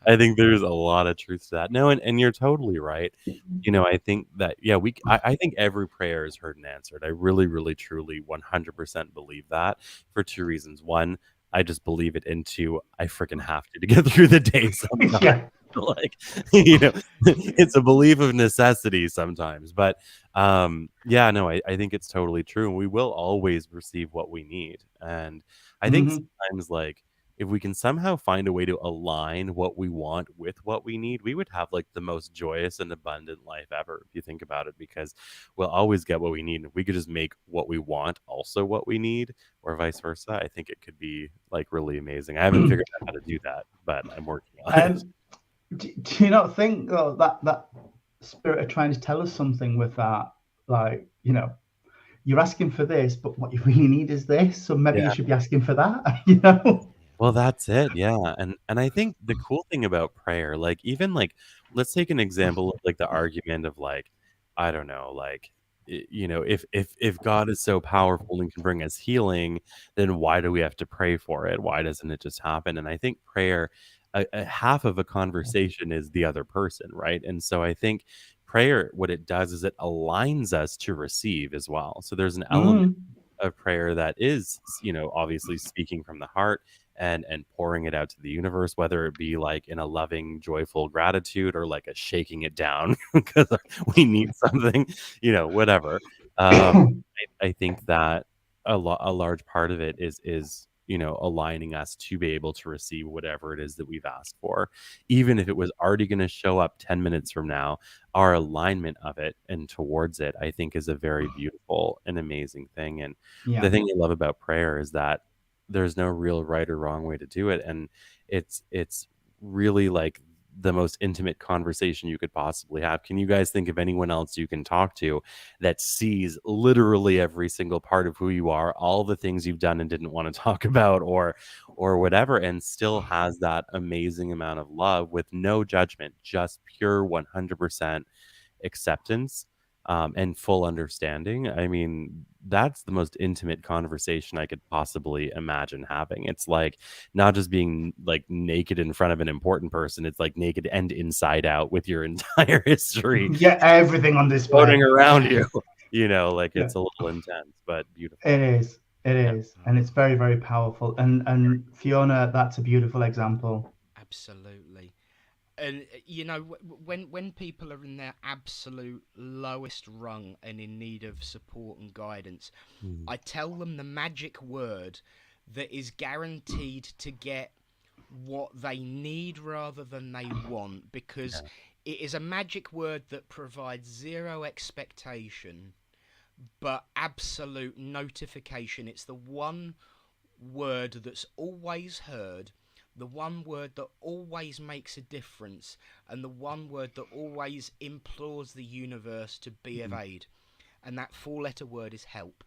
I think there's a lot of truth to that. No, and you're totally right. I think that, yeah, I think every prayer is heard and answered. I really, really, truly, 100% believe that, for 2 reasons. One, I just believe it. And 2, I freaking have to get through the day sometimes. Yeah. Like, it's a belief of necessity sometimes. But yeah, no, I think it's totally true. And we will always receive what we need. And I think sometimes, like, if we can somehow find a way to align what we want with what we need, we would have like the most joyous and abundant life ever, if you think about it, because we'll always get what we need. And if we could just make what we want also what we need, or vice versa, I think it could be like really amazing. I haven't figured out how to do that, but I'm working on it. Do you not think that spirit are trying to tell us something with that? Like, you're asking for this, but what you really need is this. So maybe you should be asking for that, Well, that's it. Yeah. And I think the cool thing about prayer, like, even like, let's take an example of like the argument of like, I don't know, like, if God is so powerful and can bring us healing, then why do we have to pray for it? Why doesn't it just happen? And I think prayer, half of a conversation is the other person, right? And so I think prayer, what it does is it aligns us to receive as well. So there's an element Mm. of prayer that is, obviously speaking from the heart and pouring it out to the universe, whether it be like in a loving, joyful gratitude or like a shaking it down because we need something, whatever. I think that a large part of it is aligning us to be able to receive whatever it is that we've asked for, even if it was already going to show up 10 minutes from now. Our alignment of it and towards it, I think, is a very beautiful and amazing thing. And Yeah. the thing I love about prayer is that there's no real right or wrong way to do it, and it's really like the most intimate conversation you could possibly have. Can you guys think of anyone else you can talk to that sees literally every single part of who you are, all the things you've done and didn't want to talk about, or whatever, and still has that amazing amount of love with no judgment, just pure 100% acceptance, and full understanding? I mean, that's the most intimate conversation I could possibly imagine having. It's like not just being like naked in front of an important person, it's like naked and inside out with your entire history Yeah, everything on floating display. around you. Like Yeah, it's a little intense, but it beautiful. is. It Yeah. is, and it's very, very powerful. And Fiona, that's a beautiful example. Absolutely. And when people are in their absolute lowest rung and in need of support and guidance, Mm. I tell them the magic word that is guaranteed to get what they need rather than they want, because Yeah. it is a magic word that provides zero expectation but absolute notification. It's the one word that's always heard, the one word that always makes a difference, and the one word that always implores the universe to be of Mhm. aid. And that four-letter word is help.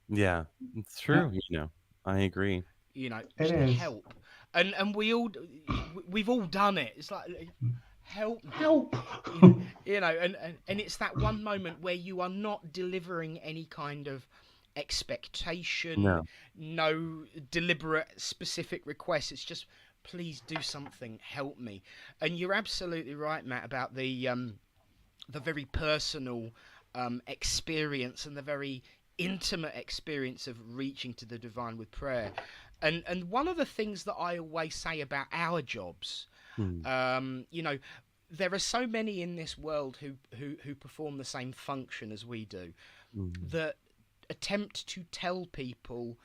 Yeah, it's Yeah, true. I agree. it Just is. help. And we've all done it. It's like, help me. Help. And it's that one moment where you are not delivering any kind of expectation, No. no deliberate specific request. It's just, please do something, help me. And you're absolutely right, Matt, about the very personal experience and the very intimate experience of reaching to the divine with prayer. And one of the things that I always say about our jobs, Mm. there are so many in this world who perform the same function as we do, Mm. that attempt to tell people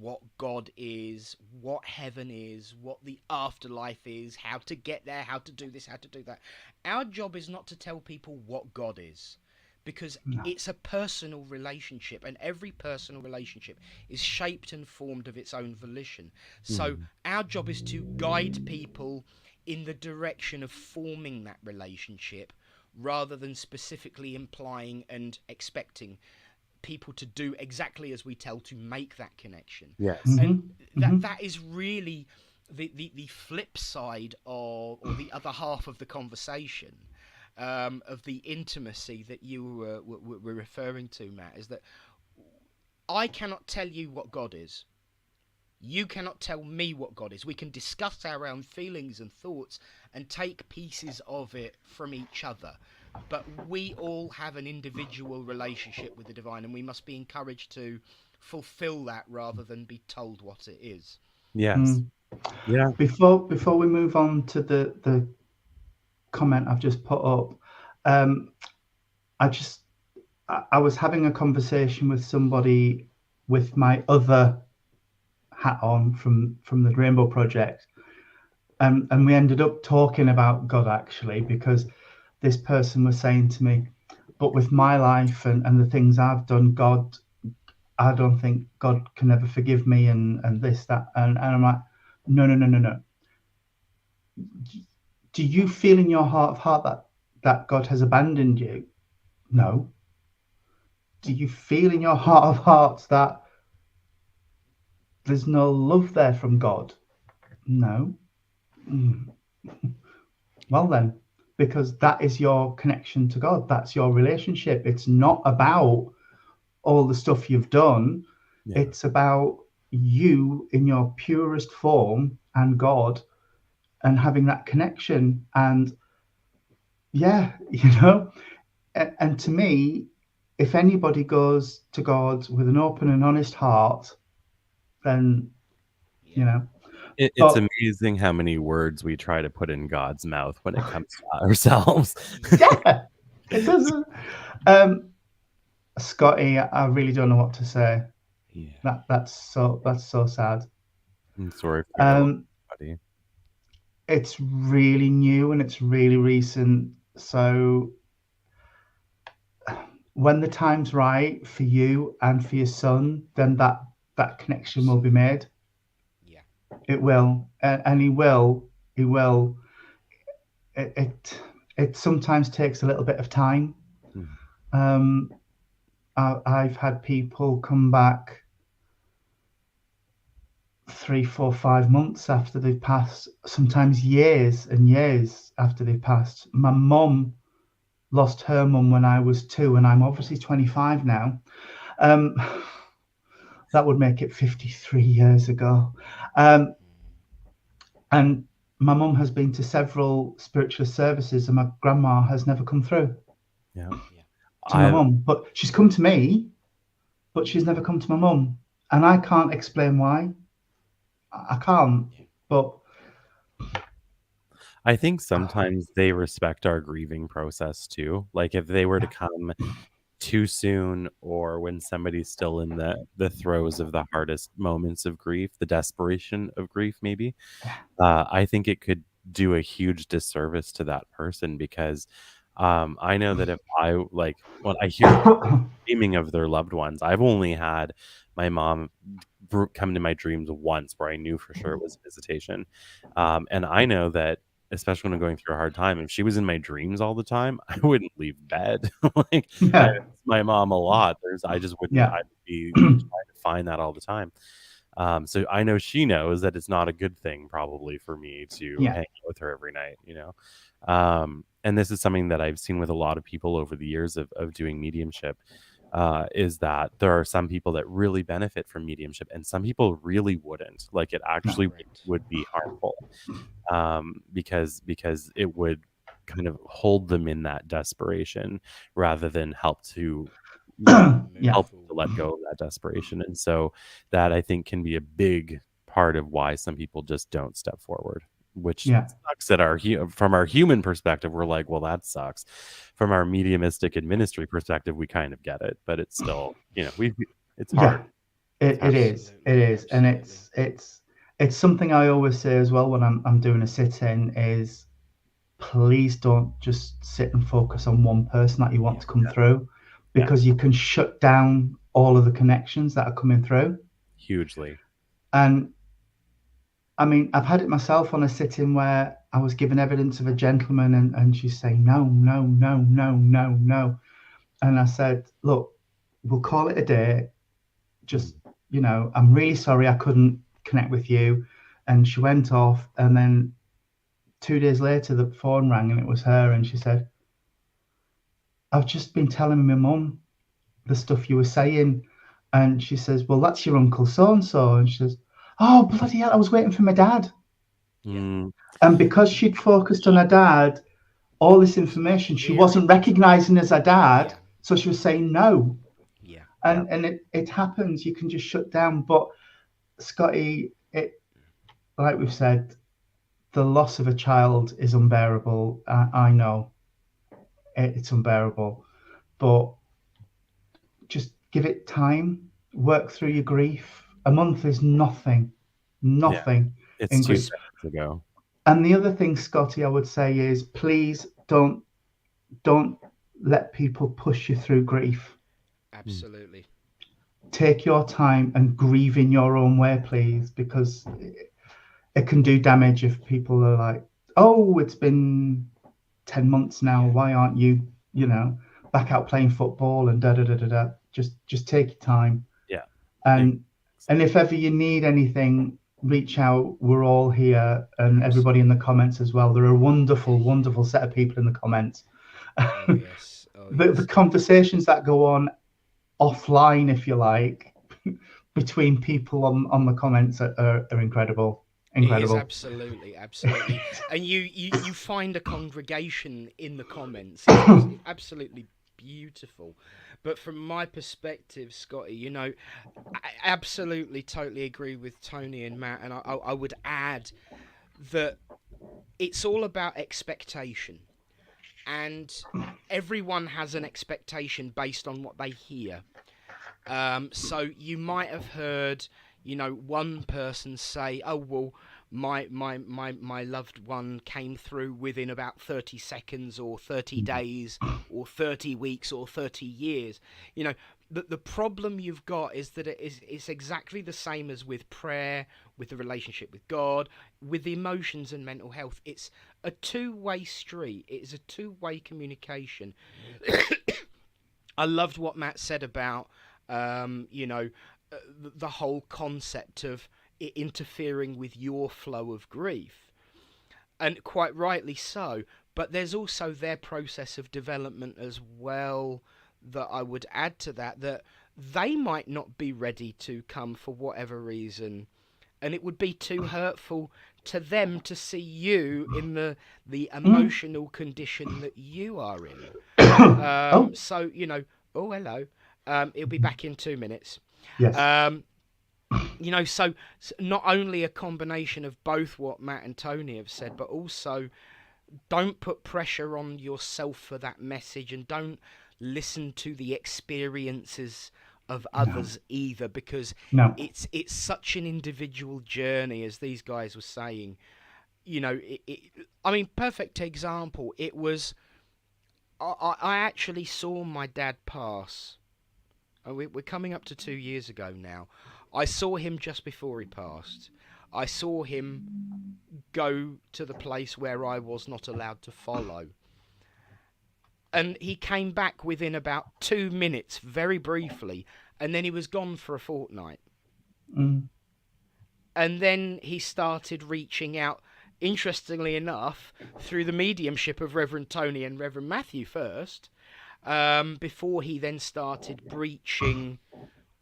what God is, what heaven is, what the afterlife is, how to get there, how to do this, how to do that. Our job is not to tell people what God is, because No. it's a personal relationship, and every personal relationship is shaped and formed of its own volition. So Mm. our job is to guide people in the direction of forming that relationship, rather than specifically implying and expecting people to do exactly as we tell to make that connection. Yes. And Hmm. that Hmm. that is really the flip side of, or the other half of the conversation, of the intimacy that you were referring to, Matt, is that I cannot tell you what God is. You cannot tell me what God is. We can discuss our own feelings and thoughts and take pieces of it from each other. But we all have an individual relationship with the divine, and we must be encouraged to fulfill that rather than be told what it is. Yes. Mm. Yeah. Before we move on to the comment I've just put up, um, I just I was having a conversation with somebody with my other hat on from the Rainbow Project, and we ended up talking about God actually, because this person was saying to me, but with my life and the things I've done, God, I don't think God can ever forgive me, and this, that, and I'm like, no, no, no, no, no. Do you feel in your heart of heart that God has abandoned you? No. Do you feel in your heart of hearts that there's no love there from God? No. Mm. Well then, because that is your connection to God. That's your relationship. It's not about all the stuff you've done. Yeah. It's about you in your purest form and God, and having that connection. And yeah, you know, and to me, if anybody goes to God with an open and honest heart, then, you Yeah. know, It's but amazing how many words we try to put in God's mouth when it comes to ourselves. Yeah. yeah, it doesn't. Um, Scotty, I really don't know what to say. Yeah. That's so sad. I'm sorry for your loss, Um, buddy. it's really new and it's really recent. So when the time's right for you and for your son, then that connection will be Absolutely. made. Yeah. It will, and he will. It sometimes takes a little bit of time. Mm. Um, I've had people come back 3, 4, 5 months after they've passed, sometimes years and years after they've passed. My mum lost her mum when I was 2, and I'm obviously 25 now. Um, that would make it 53 years ago. Um, and my mum has been to several spiritualist services, and my grandma has never come through Yeah. Yeah. to my I mum. But she's come to me, but she's never come to my mum. And I can't explain why. I can't. Yeah. But I think sometimes they respect our grieving process too. Like if they were to come too soon, or when somebody's still in the throes of the hardest moments of grief, the desperation of grief maybe, I think it could do a huge disservice to that person, because I know that if I like when I hear people dreaming of their loved ones, I've only had my mom come to my dreams once where I knew for sure it was visitation. And I know that, especially when I'm going through a hard time, if she was in my dreams all the time, I wouldn't leave bed. Like I yeah, miss my mom a lot. I just wouldn't. yeah, I'd be trying to find that all the time. So I know she knows that it's not a good thing probably for me to yeah, hang out with her every night, you know. And this is something that I've seen with a lot of people over the years of doing mediumship, is that there are some people that really benefit from mediumship and some people really wouldn't. Like it no, actually Correct. would be harmful, because it would kind of hold them in that desperation rather than help to, you know, yeah, Move help to let forward. go of that desperation. And so that I think can be a big part of why some people just don't step forward, which yeah, sucks at from our human perspective. We're like, well, that sucks. From our mediumistic and ministry perspective, we kind of get it, but it's still, it's hard. yeah. It's It hard. is, Absolutely. and Absolutely. it's something I always say as well when I'm doing a sit-in is please don't just sit and focus on one person that you want Yeah. to come through, Yeah, because you can shut down all of the connections that are coming through. hugely. And I mean, I've had it myself on a sit-in where I was given evidence of a gentleman, and she's saying no, no, no, no, no, no, and I said, look, we'll call it a day. Just, I'm really sorry I couldn't connect with you. And she went off, and then 2 days later the phone rang and it was her, and she said, I've just been telling my mum the stuff you were saying. And she says, well, that's your uncle so and so. And she says, oh bloody hell, I was waiting for my dad. Yeah. Mm, And because she'd focused on her dad, all this Wasn't information she hearing. wasn't recognizing as her dad, Yeah. so she was saying no. Yeah. yeah, And it happens, you can just shut down. But Scotty, it, like we've said, the loss of a child is unbearable. I know it's unbearable, but just give it time, work through your grief. A month is nothing, yeah. nothing It's in two grief. seconds ago. And the other thing, Scotty, I would say is please don't let people push you through grief. Mm, Absolutely. Take your time and grieve in your own way, please, because it can do damage if people are like, oh, it's been 10 months now. Yeah. Why aren't you, back out playing football and da da da da da? Just take your time. yeah, And exactly. if ever you need anything, reach out. We're all here, and everybody in the comments as well. There are a wonderful, wonderful set of people in the comments. Oh yes. Oh The yes. conversations that go on offline, if you like, between people on the comments are incredible. It is incredible. absolutely, absolutely. And you find a congregation in the comments. It's absolutely beautiful. But from my perspective, Scotty, you know, I absolutely, totally agree with Tony and Matt. And I would add that it's all about expectation. And everyone has an expectation based on what they hear. So you might have heard, you know, one person say, "Oh well, my loved one came through within about 30 seconds, or 30 days, or 30 weeks, or 30 years." You know, the problem you've got is that it's exactly the same as with prayer, with the relationship with God, with the emotions and mental health. It's a two-way street. It is a two-way communication. I loved what Matt said about, you know, the whole concept of it interfering with your flow of grief. And quite rightly so. But there's also their process of development as well that I would add to that, that they might not be ready to come for whatever reason. And it would be too hurtful to them to see you in the emotional condition that you are in. Oh, So, you know, oh, hello. It'll be back in 2 minutes. yes. You know, so not only a combination of both what Matt and Tony have said, but also don't put pressure on yourself for that message, and don't listen to the experiences of others either, because No. it's such an individual journey, as these guys were saying. You know, I mean, perfect example. It was I actually saw my dad pass. We're coming up to 2 years ago now. I saw him just before he passed. I saw him go to the place where I was not allowed to follow. And he came back within about 2 minutes, very briefly, and then he was gone for a fortnight. Mm. And then he started reaching out, interestingly enough, through the mediumship of Reverend Tony and Reverend Matthew first, before he then started breaching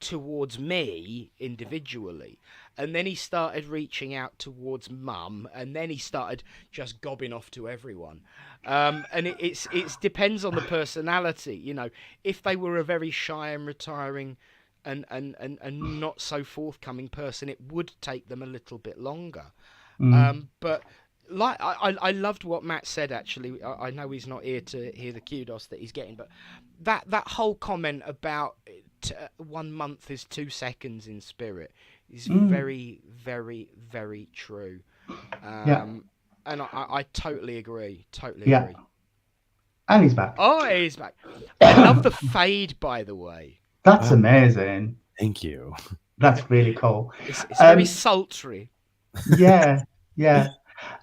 towards me individually. And then he started reaching out towards Mum, and then he started just gobbing off to everyone. And it depends on the personality. You know, if they were a very shy and retiring and not so forthcoming person, it would take them a little bit longer. But like I loved what Matt said. Actually, I know he's not here to hear the kudos that he's getting, but that whole comment about 1 month is 2 seconds in spirit is very, very, very true. Yeah. And I totally agree. Totally Yeah. agree. And he's back. Oh, he's back. I love the fade, by the way. That's amazing. Thank you. That's really cool. It's very sultry. Yeah, yeah.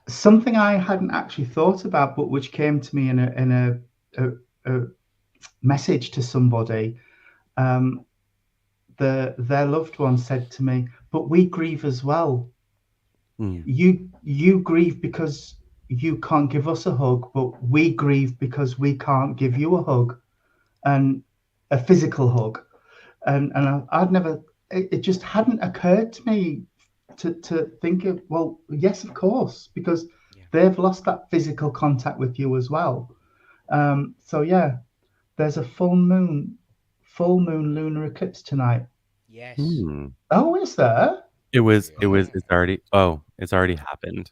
Something I hadn't actually thought about, but which came to me in a message to somebody. Their loved one said to me, "But we grieve as well. You grieve because you can't give us a hug, but we grieve because we can't give you a hug, and a physical hug." And I'd never, it just hadn't occurred to me to think of, well, yes, of course, because they've lost that physical contact with you as well. So yeah, there's a full moon lunar eclipse tonight. Yes. Oh, is there? It's already happened.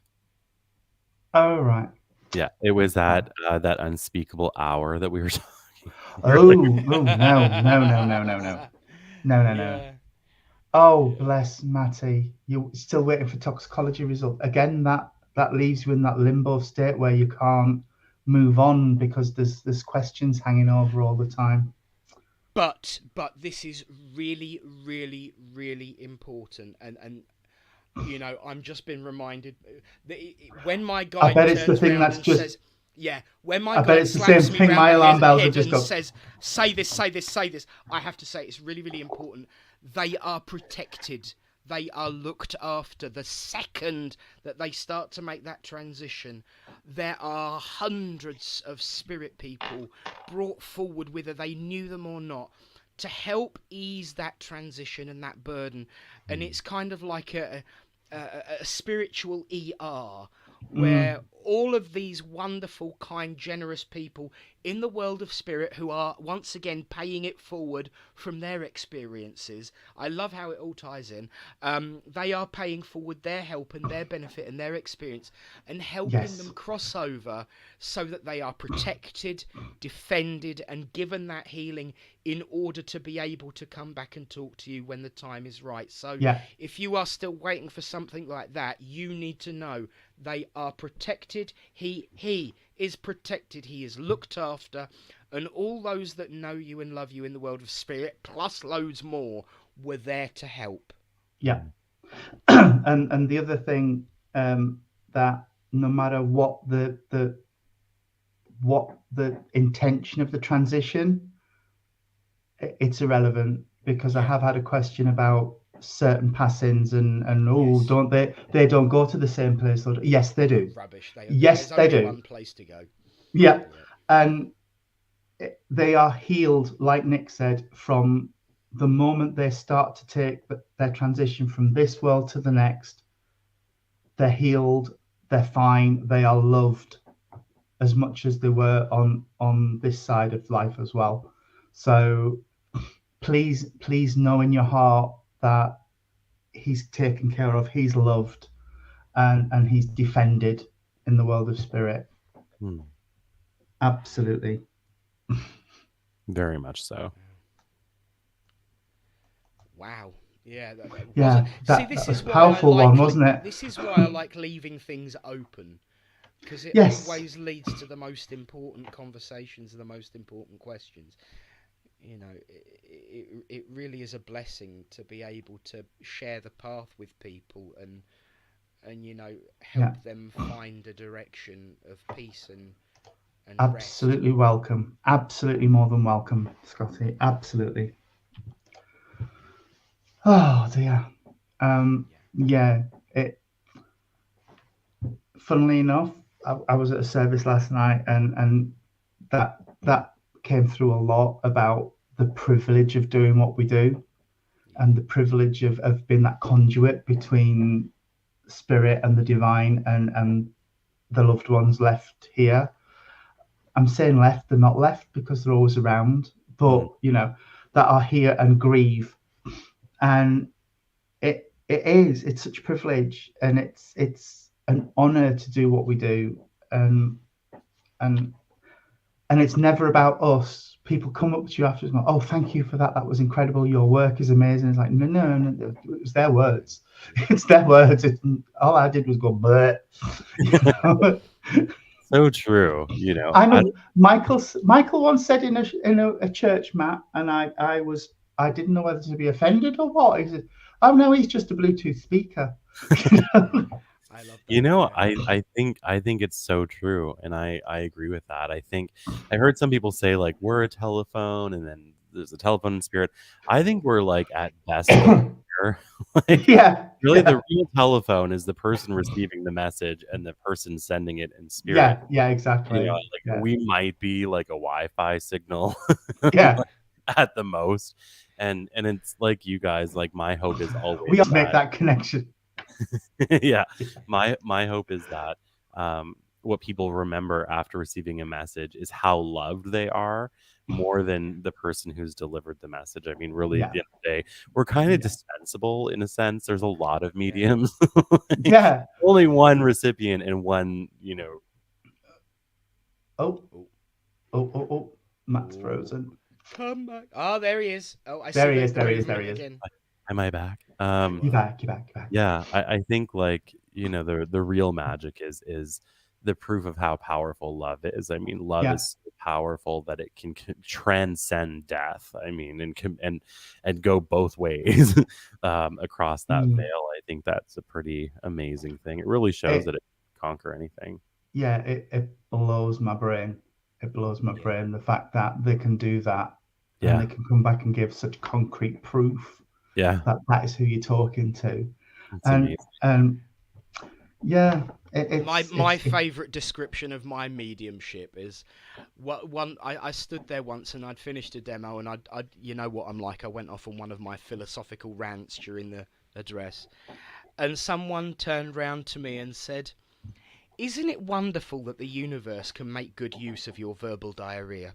Oh, right. Yeah, it was at that unspeakable hour that we were talking. Oh, no. Oh, bless Matty. You're still waiting for toxicology result. Again, that leaves you in that limbo state where you can't move on because there's questions hanging over all the time. But this is really, really, really important, and you know, I'm just been reminded that when my guy turns around and says, "Yeah," when my guy slaps me around the head and says, "Say this, say this, say this," I have to say it's really, really important. They are protected. They are looked after. The second that they start to make that transition, there are hundreds of spirit people brought forward, whether they knew them or not, to help ease that transition and that burden. And it's kind of like a spiritual ER Mm. where all of these wonderful, kind, generous people in the world of spirit who are once again paying it forward from their experiences. I love how it all ties in. They are paying forward their help and their benefit and their experience and helping them Yes. cross over so that they are protected, defended, and given that healing in order to be able to come back and talk to you when the time is right. So Yeah. if you are still waiting for something like that, you need to know they are protected. He is protected. He is looked after. And all those that know you and love you in the world of spirit, plus loads more, were there to help. Yeah. And the other thing, that no matter what the intention of the transition, it's irrelevant, because I Yeah. have had a question about certain passings, and Yes. don't they don't go to the same place? Or, yes, they do. Rubbish. Yes, There's they only do. one place to go. Yeah. Yeah. And they are healed, like Nick said, from the moment they start to take their transition from this world to the next. They're healed, they're fine, they are loved as much as they were on this side of life as well. So please know in your heart that he's taken care of, he's loved, and he's defended in the world of spirit. Hmm. Absolutely. Very much so. Wow. Yeah, that Yeah, wasn't. See, that this was is a why I powerful like. one, wasn't it? This is why I like leaving things open, because it Yes. always leads to the most important conversations and the most important questions. You know, it really is a blessing to be able to share the path with people and you know help Yeah. them find a direction of peace and rest. Absolutely welcome. Absolutely more than welcome, Scotty. Absolutely. Oh dear. Yeah. It. Funnily enough, I was at a service last night, and that came through a lot about the privilege of doing what we do, and the privilege of being that conduit between spirit and the divine, and the loved ones left here. I'm saying left, they're not left because they're always around, but that are here and grieve. And it's such a privilege, and it's an honor to do what we do. And and it's never about us. People come up to you afterwards and go, "Oh, thank you for that. That was incredible. Your work is amazing." It's like, no. It was their words. It's their words. All I did was go, but So true. Michael once said in a church, Matt, and I didn't know whether to be offended or what. He said, "Oh no, he's just a Bluetooth speaker." I love that. I think it's so true, and I agree with that. I think I heard some people say like we're a telephone, and then there's a telephone in spirit. I think we're like at best the like Yeah. really the real telephone is the person receiving the message and the person sending it in spirit. Yeah, exactly. Like we might be like a Wi-Fi signal Yeah. at the most, and it's like you guys. Like my hope is always We have to make that connection. yeah, my hope is that what people remember after receiving a message is how loved they are more than the person who's delivered the message. I mean, really, at the end of the day, we're kind of dispensable in a sense. There's a lot of mediums. Yeah. Only one recipient and one, Oh, Matt's frozen. Come back. Oh, there he is. Oh, I There see he is. that There he is. movement There he is. again. Am I back? You're back. Yeah, I think like the real magic is the proof of how powerful love is. I mean, love is so powerful that it can transcend death. I mean, and go both ways across that veil. I think that's a pretty amazing thing. It really shows that it can conquer anything. Yeah, it blows my brain. It blows my brain, the fact that they can do that, and they can come back and give such concrete proof. Yeah, that is who you're talking to. It's amazing. Yeah, my favourite description of my mediumship is I stood there once and I'd finished a demo, and I'd you know what I'm like, I went off on one of my philosophical rants during the address, and someone turned round to me and said, "Isn't it wonderful that the universe can make good use of your verbal diarrhea?"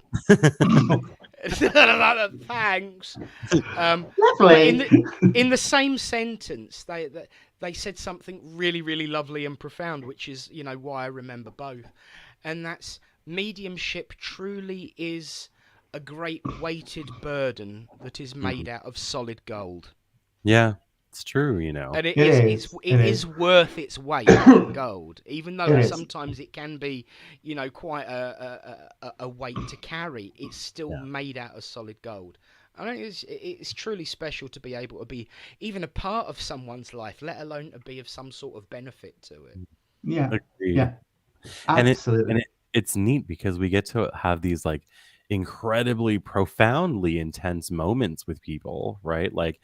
Thanks. But Lovely. in the same sentence, they said something really, really lovely and profound, which is, you know, why I remember both, and that's mediumship truly is a great weighted burden that is made out of solid gold. Yeah, it's true, you know. And It is. it It is is. worth its weight in gold, even though It is. sometimes it can be, you know, quite a weight to carry. It's still Yeah. made out of solid gold. I think it's truly special to be able to be even a part of someone's life, let alone to be of some sort of benefit to it. Yeah. Agreed. Yeah. And Absolutely. it's neat because we get to have these like incredibly profoundly intense moments with people, right? Like,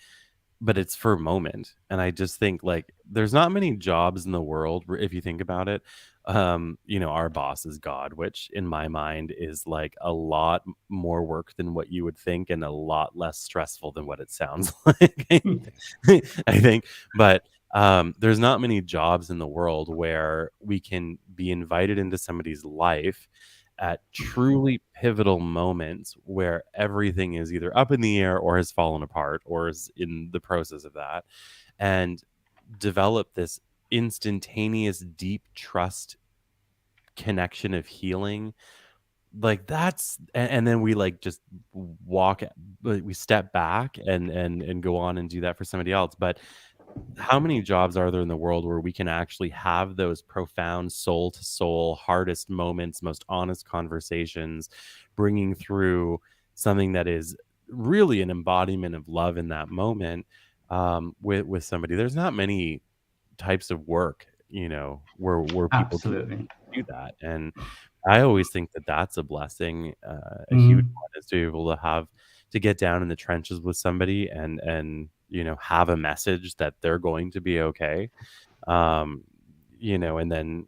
but it's for a moment. And I just think like there's not many jobs in the world where, if you think about it, you know, our boss is God, which in my mind is like a lot more work than what you would think and a lot less stressful than what it sounds like. I think. But there's not many jobs in the world where we can be invited into somebody's life at truly pivotal moments where everything is either up in the air or has fallen apart or is in the process of that, and develop this instantaneous deep trust connection of healing. Like that's and then we like just walk, we step back and go on and do that for somebody else. But how many jobs are there in the world where we can actually have those profound soul to soul, hardest moments, most honest conversations, bringing through something that is really an embodiment of love in that moment, with somebody? There's not many types of work, you know, where people can Absolutely. do that. And I always think that that's a blessing, a huge Mm. one, is to be able to have to get down in the trenches with somebody and you know, have a message that they're going to be okay. Um, you know, and then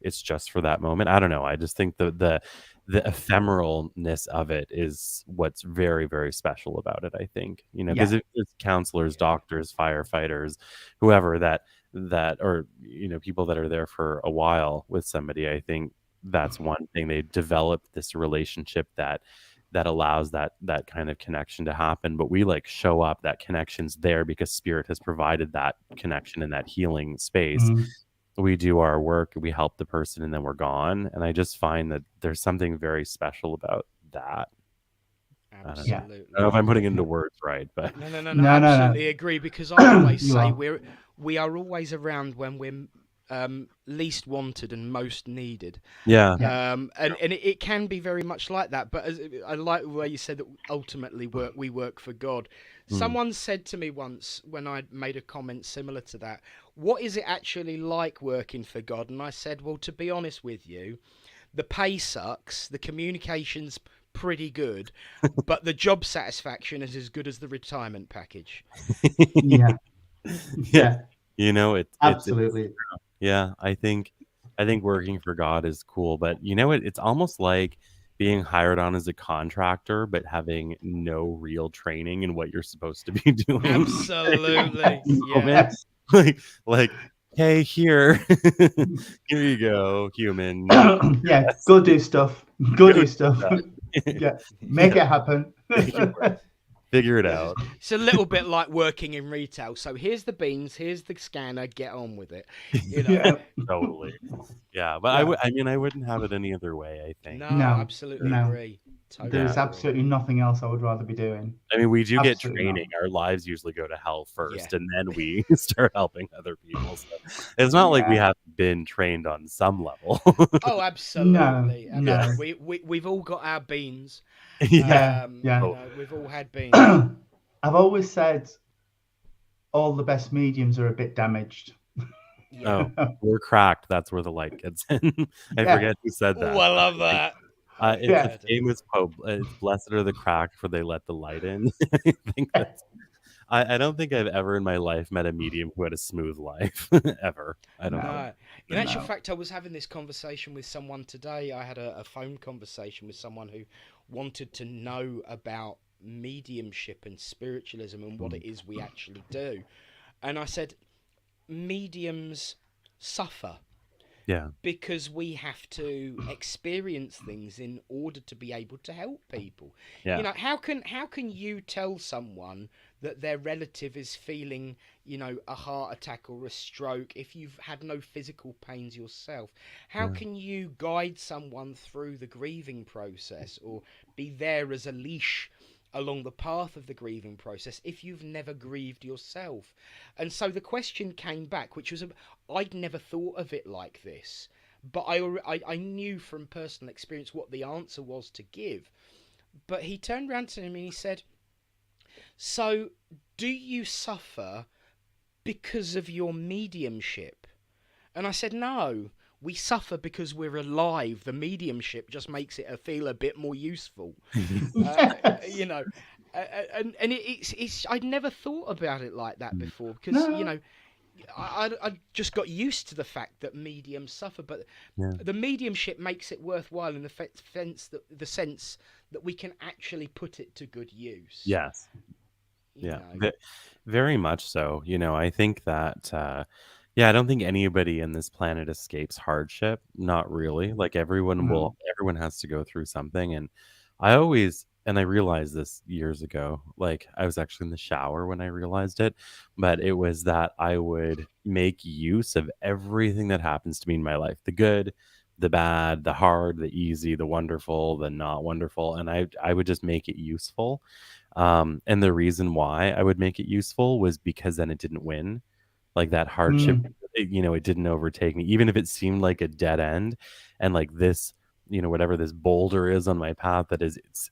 it's just for that moment. I don't know. I just think the ephemeralness of it is what's very, very special about it, I think. You know, because Yeah. it's counselors, Yeah. doctors, firefighters, whoever that or you know, people that are there for a while with somebody, I think that's one thing. They develop this relationship that allows that kind of connection to happen. But we like show up, that connection's there because spirit has provided that connection in that healing space. Mm. We do our work, we help the person, and then we're gone. And I just find that there's something very special about that. I don't know. Yeah. I don't know if Absolutely. I'm putting it into Yeah. words right, but No. No, no, Absolutely agree. Because I always You say are. we are always around when we're least wanted and most needed. yeah. Yeah. And it can be very much like that. But I like the way you said that ultimately we work for God. Mm. Someone said to me once when I made a comment similar to that, what is it actually like working for God? And I said, well, to be honest with you, the pay sucks, the communication's pretty good, but the job satisfaction is as good as the retirement package. Yeah. Yeah. Yeah. You know, it's Absolutely. yeah, I think working for God is cool, but you know what? It's almost like being hired on as a contractor, but having no real training in what you're supposed to be doing. Absolutely. Yeah. Moment. Yes. Like, hey, here, here you go, human. Yeah. Go do stuff. Go Go do do stuff. that. Yeah. Make Yeah, it happen. make it work. Figure it out. It's a little bit like working in retail. So here's the beans, here's the scanner, get on with it. You know. Yeah. Totally. Yeah, but Yeah. I mean, I wouldn't have it any other way, I think. No, No. absolutely Sure. No. agree. There Totally Yeah. is agree. absolutely nothing else I would rather be doing. I mean, we do get Absolutely training. not. Our lives usually go to hell Yeah. first, and then we start helping other people. So it's not like we Yeah. haven't been trained on some level. Oh, No. absolutely. Yeah. No. We've all got our beans. Yeah. Yeah. Yeah. You know, we've all had beans. I've always said all the best mediums are a bit damaged. Yeah. Oh, we're cracked. That's where the light gets in. I Yeah. forget who said Oh, that. I But love like, that. it's Yeah. a famous quote. It's blessed are the cracked, for they let the light in. I think that's. I don't think I've ever in my life met a medium who had a smooth life ever. I don't think. No. No. In But actual No. fact, I was having this conversation with someone today. I had a phone conversation with someone who wanted to know about mediumship and spiritualism and what it is we actually do. And I said, mediums suffer Yeah. because we have to experience things in order to be able to help people. You Yeah. know, how can you tell someone that their relative is feeling, a heart attack or a stroke if you've had no physical pains yourself? How Yeah. can you guide someone through the grieving process or be there as a leash along the path of the grieving process if you've never grieved yourself? And so the question came back, which was, I'd never thought of it like this, but I knew from personal experience what the answer was to give. But he turned around to me and he said, so do you suffer because of your mediumship? And I said, no, we suffer because we're alive. The mediumship just makes it feel a bit more useful. Uh, Yes. you know, and it's I'd never thought about it like that Mm. before because No. I just got used to the fact that mediums suffer, but Yeah. the mediumship makes it worthwhile in the sense that we can actually put it to good use. Yes. You Yeah. know, Very much so. I think that yeah, I don't think anybody in this planet escapes hardship. Not really. Like Mm. everyone has to go through something. And I realized this years ago. Like I was actually in the shower when I realized it, but it was that I would make use of everything that happens to me in my life, the good, the bad, the hard, the easy, the wonderful, the not wonderful, and I would just make it useful. And the reason why I would make it useful was because then it didn't win. Like that hardship, Mm. it didn't overtake me, even if it seemed like a dead end. And like this, whatever this boulder is on my path that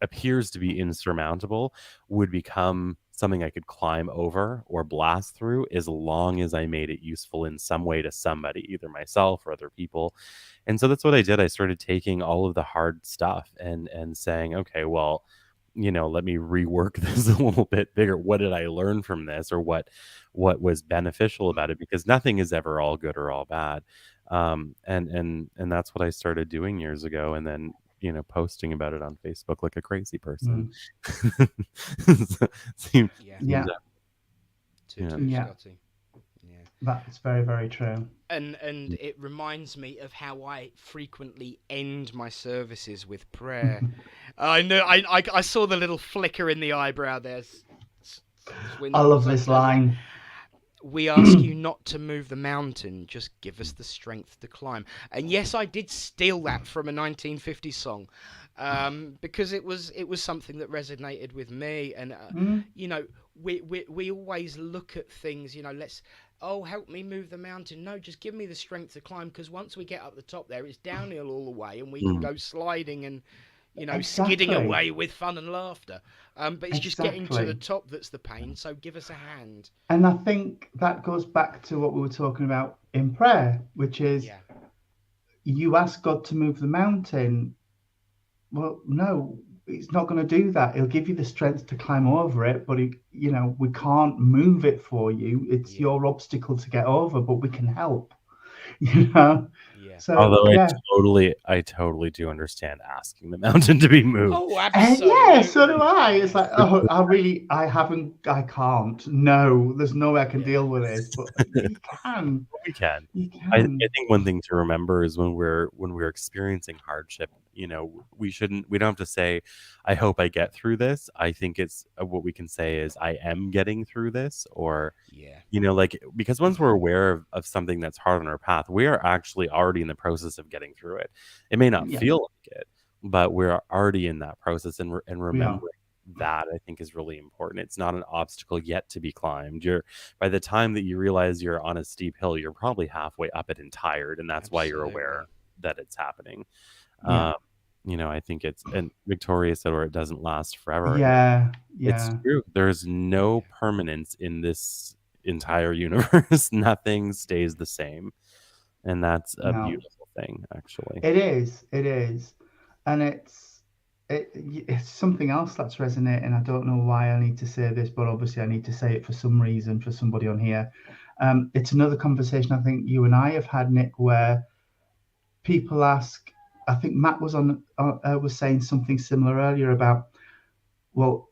appears to be insurmountable would become something I could climb over or blast through as long as I made it useful in some way to somebody, either myself or other people. And so that's what I did. I started taking all of the hard stuff and saying, okay, well, let me rework this a little bit bigger. What did I learn from this, or what was beneficial about it? Because nothing is ever all good or all bad. And that's what I started doing years ago, and then posting about it on Facebook like a crazy person. Mm. So, seems, yeah, seems Yeah. too yeah. true, Yeah. Scotty. Yeah. That's very, very true. And it reminds me of how I frequently end my services with prayer. I know I saw the little flicker in the eyebrow there, I Swindle, love as I this tell you. line. We ask you not to move the mountain, just give us the strength to climb. And yes, I did steal that from a 1950s song, because it was something that resonated with me. And Mm. you know, we always look at things. Let's, oh, help me move the mountain. No, just give me the strength to climb. Because once we get up the top there, it's downhill all the way, and we can Mm, go sliding and skidding Exactly. away with fun and laughter. But it's just getting to the Exactly. top that's the pain. So give us a hand. And I think that goes back to what we were talking about in prayer, which is Yeah. you ask God to move the mountain. Well, no, it's not going to do that. He'll give you the strength to climb over it, but we can't move it for you. It's Yeah. your obstacle to get over, but we can help. You know. Yeah. So although yeah, I totally do understand asking the mountain to be moved. Oh, and yeah, so do absolutely. I. It's Yeah. like, oh, I can't. No, there's no way I can Yeah. deal with this, but you can. We can. You I can. think one thing to remember is when we're experiencing hardship, we don't have to say, "I hope I get through this." I think it's what we can say is, "I am getting through this," or Yeah. like because once we're aware of something that's hard on our path, we are actually already in the process of getting through it. It may not Yeah, feel like it, but we're already in that process, and we are. remembering that I think is really important. It's not an obstacle yet to be climbed. By the time that you realize you're on a steep hill, you're probably halfway up it and tired, and that's why you're aware Absolutely. that it's happening. Yeah, Um, I think and Victoria said, "Or it doesn't last forever," and yeah, it's yeah. true. There's no Yeah. permanence in this entire universe. Nothing stays the same, and that's a No, beautiful thing, actually. it is. It is, and it's something else that's resonating. I don't know why I need to say this, but obviously I need to say it for some reason for somebody on here. It's another conversation I think you and I have had, Nick, where people ask. I think Matt was saying something similar earlier about, well,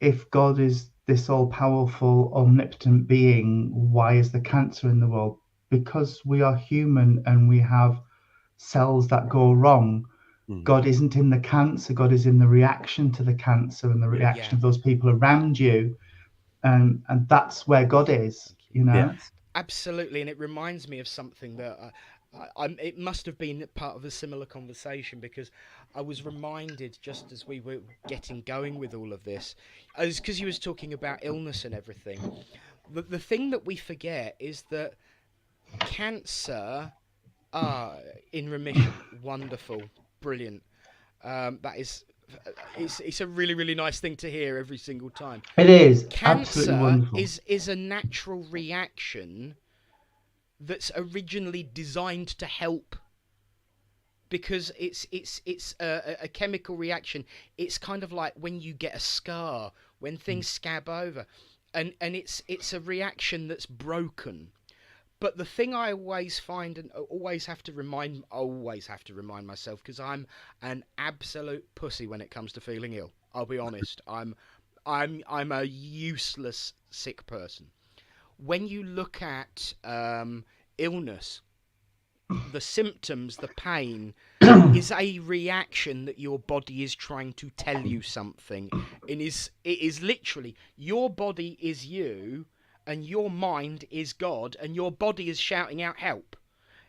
if God is this all-powerful, omnipotent being, why is there cancer in the world? Because we are human and we have cells that go wrong. God isn't in the cancer. God is in the reaction to the cancer and the reaction of those people around you, and that's where God is. You know. Yes. Absolutely, and it reminds me of something that it must have been part of a similar conversation, because I was reminded just as we were getting going with all of this, because you was talking about illness and everything. The thing that we forget is that cancer, in remission, wonderful, brilliant. That is, it's a really really nice thing to hear every single time. It is absolutely Cancer wonderful. is a natural reaction that's originally designed to help, because it's a chemical reaction. It's kind of like when you get a scar, when things scab over, and it's a reaction that's broken. But the thing I always find, and always have to remind myself, because I'm an absolute pussy when it comes to feeling ill. I'll be honest. I'm a useless sick person. When you look at illness, the symptoms, the pain, is a reaction that your body is trying to tell you something. It is literally, your body is you, and your mind is God, and your body is shouting out help.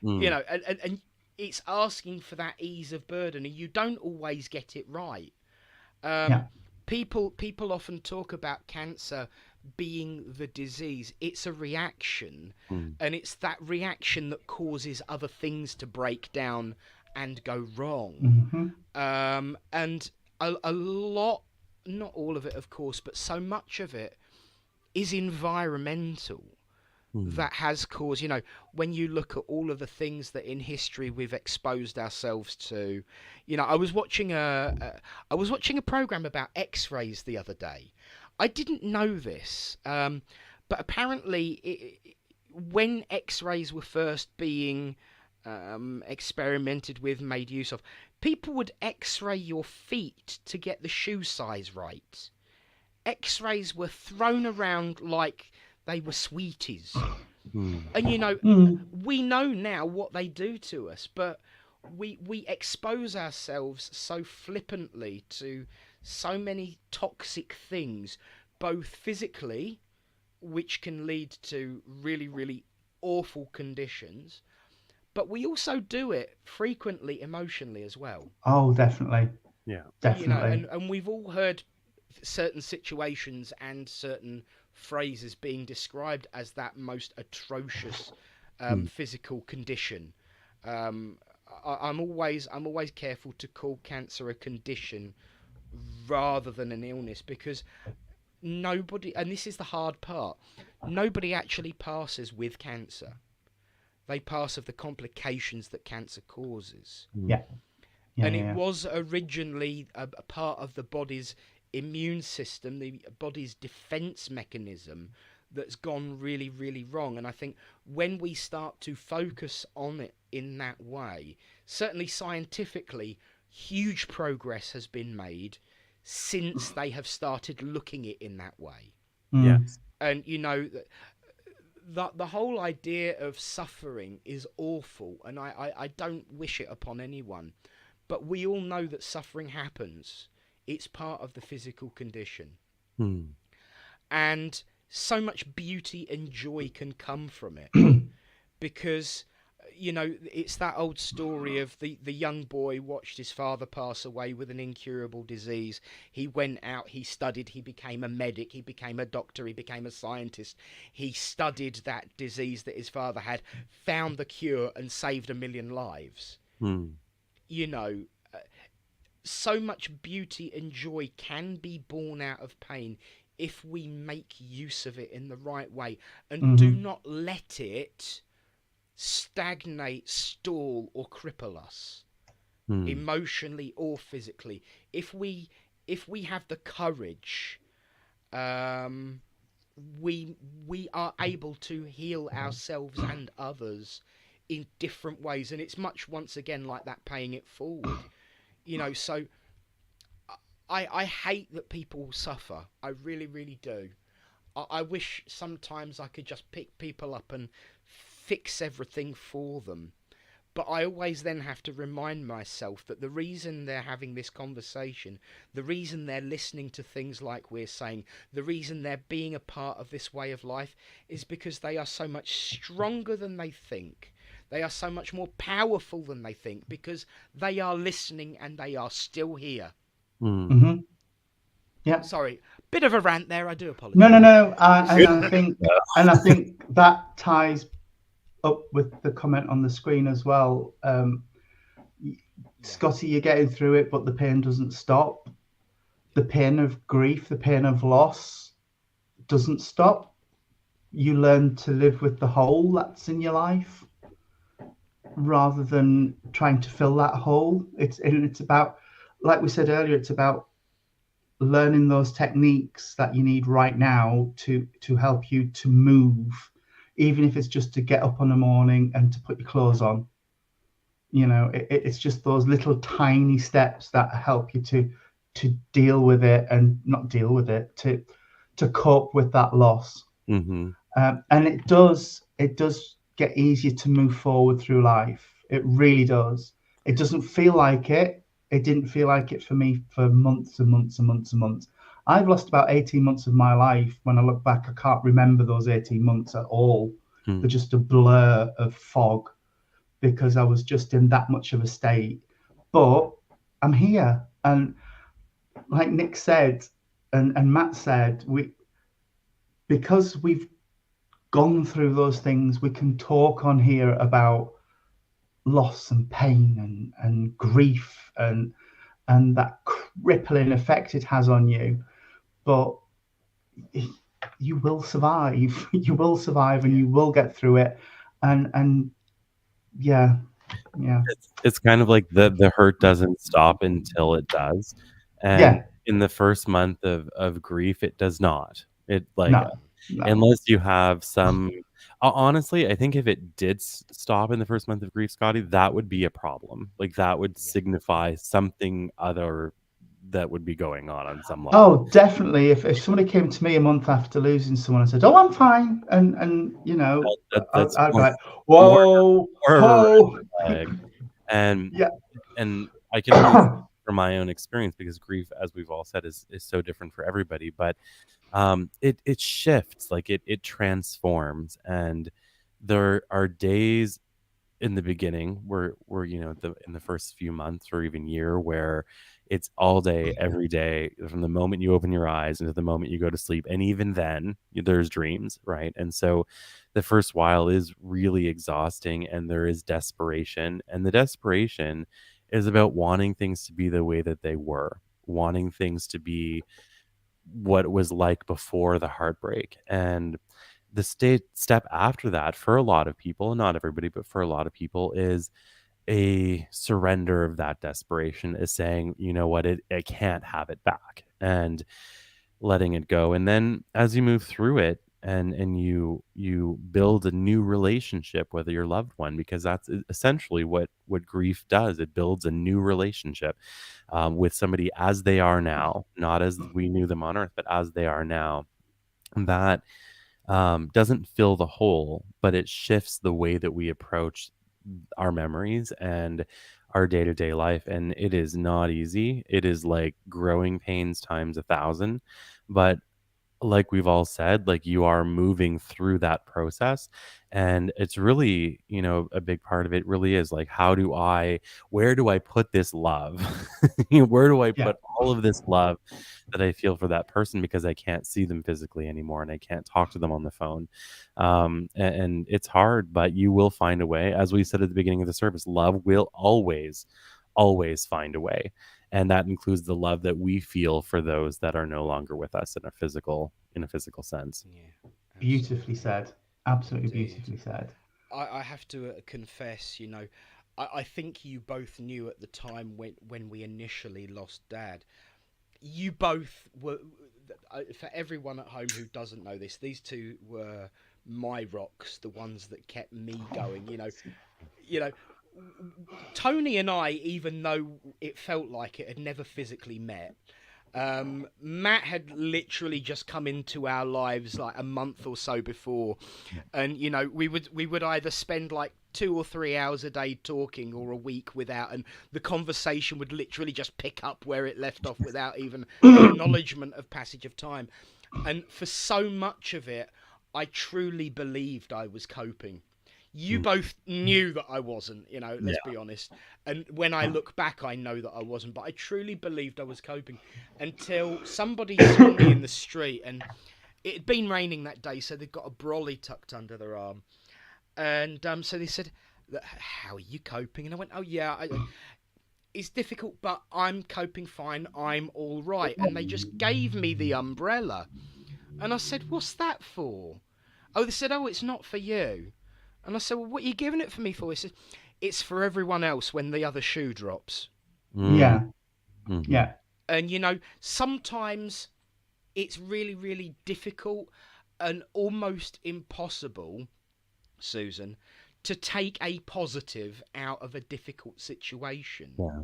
You know, and it's asking for that ease of burden, and you don't always get it right. People often talk about cancer being the disease. It's a reaction, and it's that reaction that causes other things to break down and go wrong. And a lot, not all of it, of course, but so much of it is environmental. That has caused, when you look at all of the things that in history we've exposed ourselves to. I was watching a program about X-rays the other day. I didn't know this, but apparently when X-rays were first being experimented with, made use of, people would X-ray your feet to get the shoe size right. X-rays were thrown around like they were sweeties. And we know now what they do to us, but we expose ourselves so flippantly to so many toxic things, both physically, which can lead to really, really awful conditions, but we also do it frequently emotionally as well. Oh, definitely. Yeah. Definitely. And we've all heard certain situations and certain phrases being described as that most atrocious physical condition. I'm always careful to call cancer a condition rather than an illness, because nobody, and this is the hard part, nobody actually passes with cancer. They pass of the complications that cancer causes. And it was originally a part of the body's immune system, the body's defense mechanism, that's gone really, really wrong. And I think when we start to focus on it in that way, certainly scientifically, huge progress has been made since they have started looking at it in that way. Yes. And the whole idea of suffering is awful, and I don't wish it upon anyone, but we all know that suffering happens. It's part of the physical condition. And so much beauty and joy can come from it. Because, it's that old story of the young boy watched his father pass away with an incurable disease. He went out, he studied, he became a medic, he became a doctor, he became a scientist. He studied that disease that his father had, found the cure, and saved 1 million lives. So much beauty and joy can be born out of pain if we make use of it in the right way, and do not let it stagnate, stall, or cripple us emotionally or physically. If we have the courage, we are able to heal ourselves and others in different ways, and it's much, once again, like that, paying it forward. So I hate that people suffer. I really, really do. I wish sometimes I could just pick people up and fix everything for them. But I always then have to remind myself that the reason they're having this conversation, the reason they're listening to things like we're saying, the reason they're being a part of this way of life is because they are so much stronger than they think. They are so much more powerful than they think because they are listening and they are still here. Mm-hmm. Yeah. Sorry, bit of a rant there. I do apologise. No. And I think that ties up with the comment on the screen as well. Scotty, you're getting through it, but the pain doesn't stop. The pain of grief, the pain of loss doesn't stop. You learn to live with the hole that's in your life rather than trying to fill that hole. It's about, like we said earlier, it's about learning those techniques that you need right now to help you to move, even if it's just to get up in the morning and to put your clothes on. You know, it's just those little tiny steps that help you to deal with it, and not deal with it, to cope with that loss. Mm-hmm. And it does get easier to move forward through life. It really does. It doesn't feel like it. It didn't feel like it for me for months and months and months and months. I've lost about 18 months of my life. When I look back, I can't remember those 18 months at all. They're just a blur of fog because I was just in that much of a state. But I'm here. And like Nick said, and Matt said, because we've gone through those things, we can talk on here about loss and pain and grief and that crippling effect it has on you. But you will survive. You will survive, and you will get through it. And yeah. It's kind of like the hurt doesn't stop until it does. And in the first month of grief, it does not. It like No. Unless you have some honestly, I think if it did stop in the first month of grief, Scotty, that would be a problem. Like that would signify something other that would be going on some level. Oh, definitely. If somebody came to me a month after losing someone and said, "Oh, I'm fine," and you know, that's I'd be like, "Whoa, whoa," and yeah. And I can only from my own experience, because grief, as we've all said, is so different for everybody. But it shifts, like it transforms, and there are days in the beginning where you know in the first few months or even year where it's all day every day from the moment you open your eyes into the moment you go to sleep, and even then there's dreams, right? And so the first while is really exhausting, and there is desperation, and the desperation is about wanting things to be the way that they were, wanting things to be what it was like before the heartbreak. And the step after that for a lot of people, not everybody, but for a lot of people, is a surrender of that desperation, is saying, you know what, I can't have it back, and letting it go. And then as you move through it, and you build a new relationship with your loved one, because that's essentially what grief does. It builds a new relationship with somebody as they are now, not as we knew them on earth, but as they are now. And that doesn't fill the hole, but it shifts the way that we approach our memories and our day-to-day life. And it is not easy. It is like growing pains times 1,000. But like we've all said, like you are moving through that process, and it's really, you know, a big part of it really is like, where do I put this love? Where do I put all of this love that I feel for that person, because I can't see them physically anymore and I can't talk to them on the phone. And it's hard, but you will find a way. As we said at the beginning of the service, love will always find a way. And that includes the love that we feel for those that are no longer with us in a physical sense. Yeah, Beautifully said. Absolutely Indeed. beautifully said. I have to confess, you know, I think you both knew at the time when we initially lost Dad. You both were, for everyone at home who doesn't know this, these two were my rocks, the ones that kept me going. You know, Tony and I, even though it felt like it, had never physically met. Matt had literally just come into our lives like a month or so before, and you know we would either spend like 2 or 3 hours a day talking, or a week without, and the conversation would literally just pick up where it left off without even an acknowledgement of passage of time. And for so much of it, I truly believed I was coping. You both knew that I wasn't, you know, let's be honest. And when I look back, I know that I wasn't, but I truly believed I was coping until somebody saw me in the street, and it had been raining that day, so they'd got a brolly tucked under their arm. And so they said, "How are you coping?" And I went, "Oh, yeah, it's difficult, but I'm coping fine. I'm all right." And they just gave me the umbrella. And I said, "What's that for?" Oh, they said, "Oh, it's not for you." And I said, "Well, what are you giving it for me for?" He said, "It's for everyone else when the other shoe drops." Yeah. Mhm. Yeah. And, you know, sometimes it's really, really difficult and almost impossible, Susan, to take a positive out of a difficult situation. Yeah.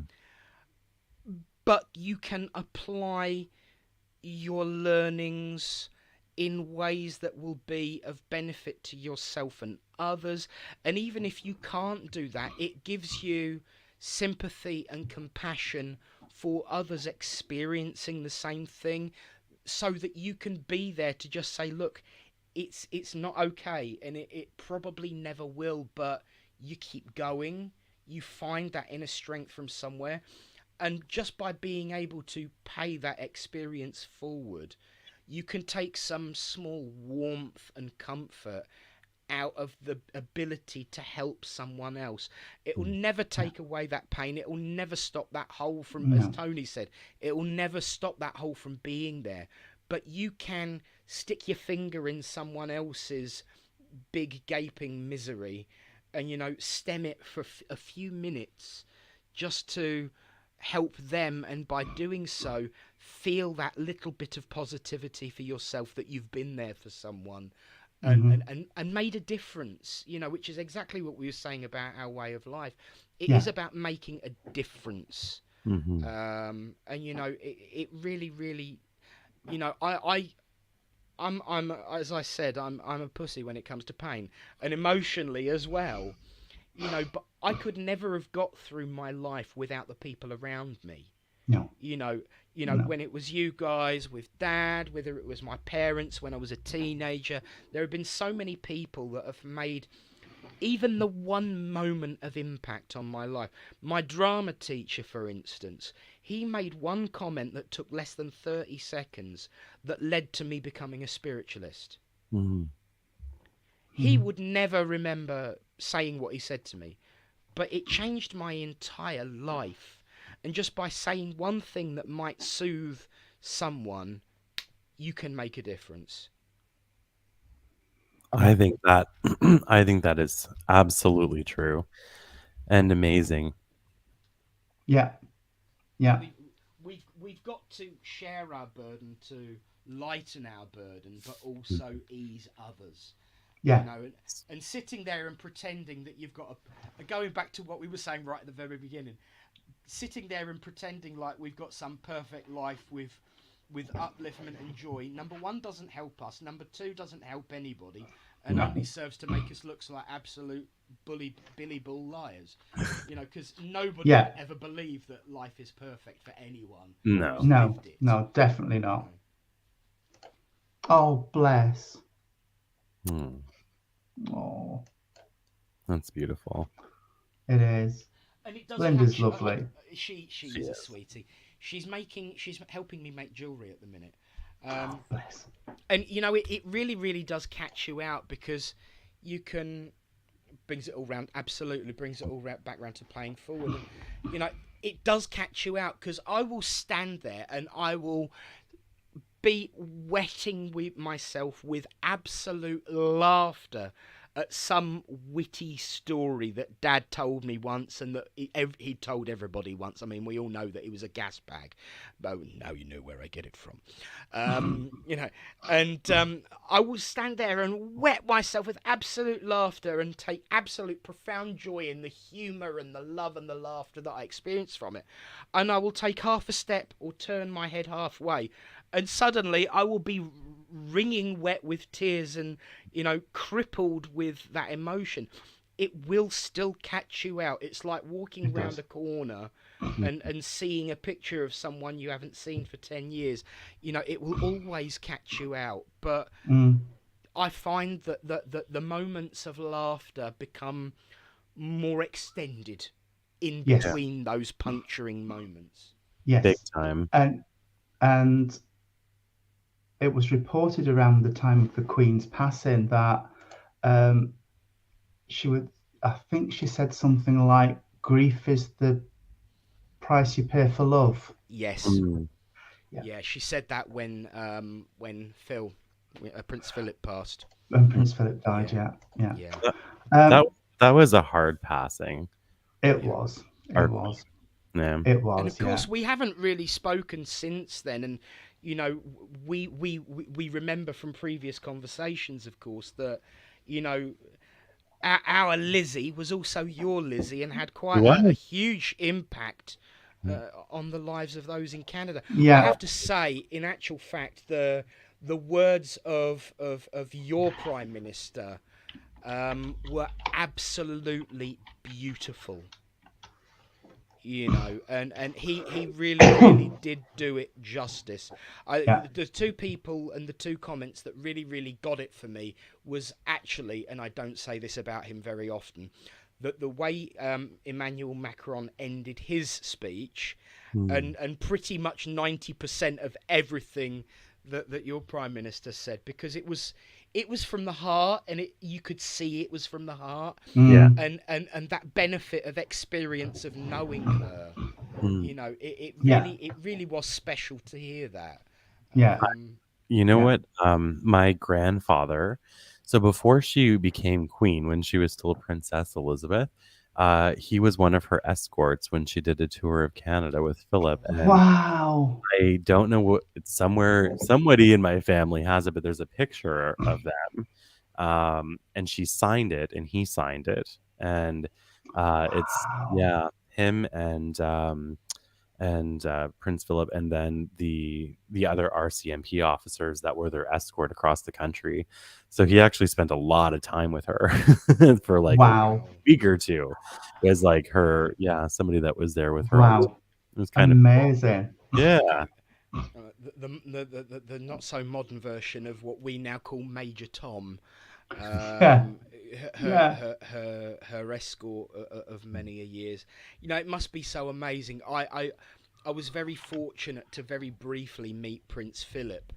But you can apply your learnings in ways that will be of benefit to yourself and others. And even if you can't do that, it gives you sympathy and compassion for others experiencing the same thing, so that you can be there to just say, look, it's not okay, and it probably never will, but you keep going. You find that inner strength from somewhere, and just by being able to pay that experience forward, you can take some small warmth and comfort out of the ability to help someone else. It will never take away that pain. It will never stop that hole from, as Tony said, it will never stop that hole from being there. But you can stick your finger in someone else's big gaping misery and, you know, stem it for a few minutes just to help them, and by doing so feel that little bit of positivity for yourself that you've been there for someone and made a difference, you know, which is exactly what we were saying about our way of life. It is about making a difference. And you know, it really, really, you know, I'm as I said, I'm a pussy when it comes to pain, and emotionally as well. You know, but I could never have got through my life without the people around me. No. You know, when it was you guys with Dad, whether it was my parents when I was a teenager, there have been so many people that have made even the one moment of impact on my life. My drama teacher, for instance, he made one comment that took less than 30 seconds that led to me becoming a spiritualist. He would never remember saying what he said to me, but it changed my entire life. And just by saying one thing that might soothe someone, you can make a difference. I think that I think that is absolutely true and amazing. Yeah. Yeah. We've got to share our burden to lighten our burden, but also ease others. Yeah. You know, and sitting there and pretending that you've got going back to what we were saying right at the very beginning, sitting there and pretending like we've got some perfect life with upliftment and joy, number one, doesn't help us. Number two, doesn't help anybody, and only serves to make us look like absolute Billy Bull liars. You know, because nobody would ever believe that life is perfect for anyone. No. who's No. lived it. No. Definitely not. Oh, bless. Oh, That's beautiful. it is. And it does. Linda's lovely. She is a sweetie. She's helping me make jewellery at the minute. Oh, bless. And you know, it really, really does catch you out, because you can brings it all round. Absolutely brings it all back round to playing forward. And, you know, it does catch you out, because I will stand there and I will be wetting myself with absolute laughter at some witty story that Dad told me once, and that he told everybody once. I mean, we all know that he was a gas bag, but now you know where I get it from. You know, and I will stand there and wet myself with absolute laughter and take absolute profound joy in the humour and the love and the laughter that I experience from it. And I will take half a step or turn my head halfway, and suddenly I will be wringing wet with tears and, you know, crippled with that emotion. It will still catch you out. It's like walking round a corner and seeing a picture of someone you haven't seen for 10 years. You know, it will always catch you out. But I find that the moments of laughter become more extended in between those puncturing moments. Yes. Big time. And it was reported around the time of the Queen's passing that I think she said something like, grief is the price you pay for love. Yes. Yeah, she said that when Prince Philip passed. When Prince Philip died, yeah. That was a hard passing. It was. Yeah. It was. And of course, we haven't really spoken since then, and you know, we remember from previous conversations, of course, that, you know, our Lizzie was also your Lizzie and had quite a huge impact on the lives of those in Canada. Yeah. I have to say, in actual fact, the words of your Prime Minister were absolutely beautiful. You know, and he really did do it justice. The two people and the two comments that really got it for me was actually, and I don't say this about him very often, that the way Emmanuel Macron ended his speech, and pretty much 90% of everything that your Prime Minister said, because it was from the heart, and you could see it was from the heart. And that benefit of experience of knowing her, you know, it really was special to hear that. You know what, my grandfather, so before she became queen, when she was still Princess Elizabeth, he was one of her escorts when she did a tour of Canada with Philip. And wow. I don't know what, it's somebody in my family has it, but there's a picture of them. And she signed it and he signed it. And it's him and Prince Philip, and then the other RCMP officers that were their escort across the country. So he actually spent a lot of time with her for like a week or two. It was like her, somebody that was there with her. Wow. It was kind amazing. Yeah. The not so modern version of what we now call Major Tom. Her escort of many a years. You know, it must be so amazing. I was very fortunate to very briefly meet Prince Philip,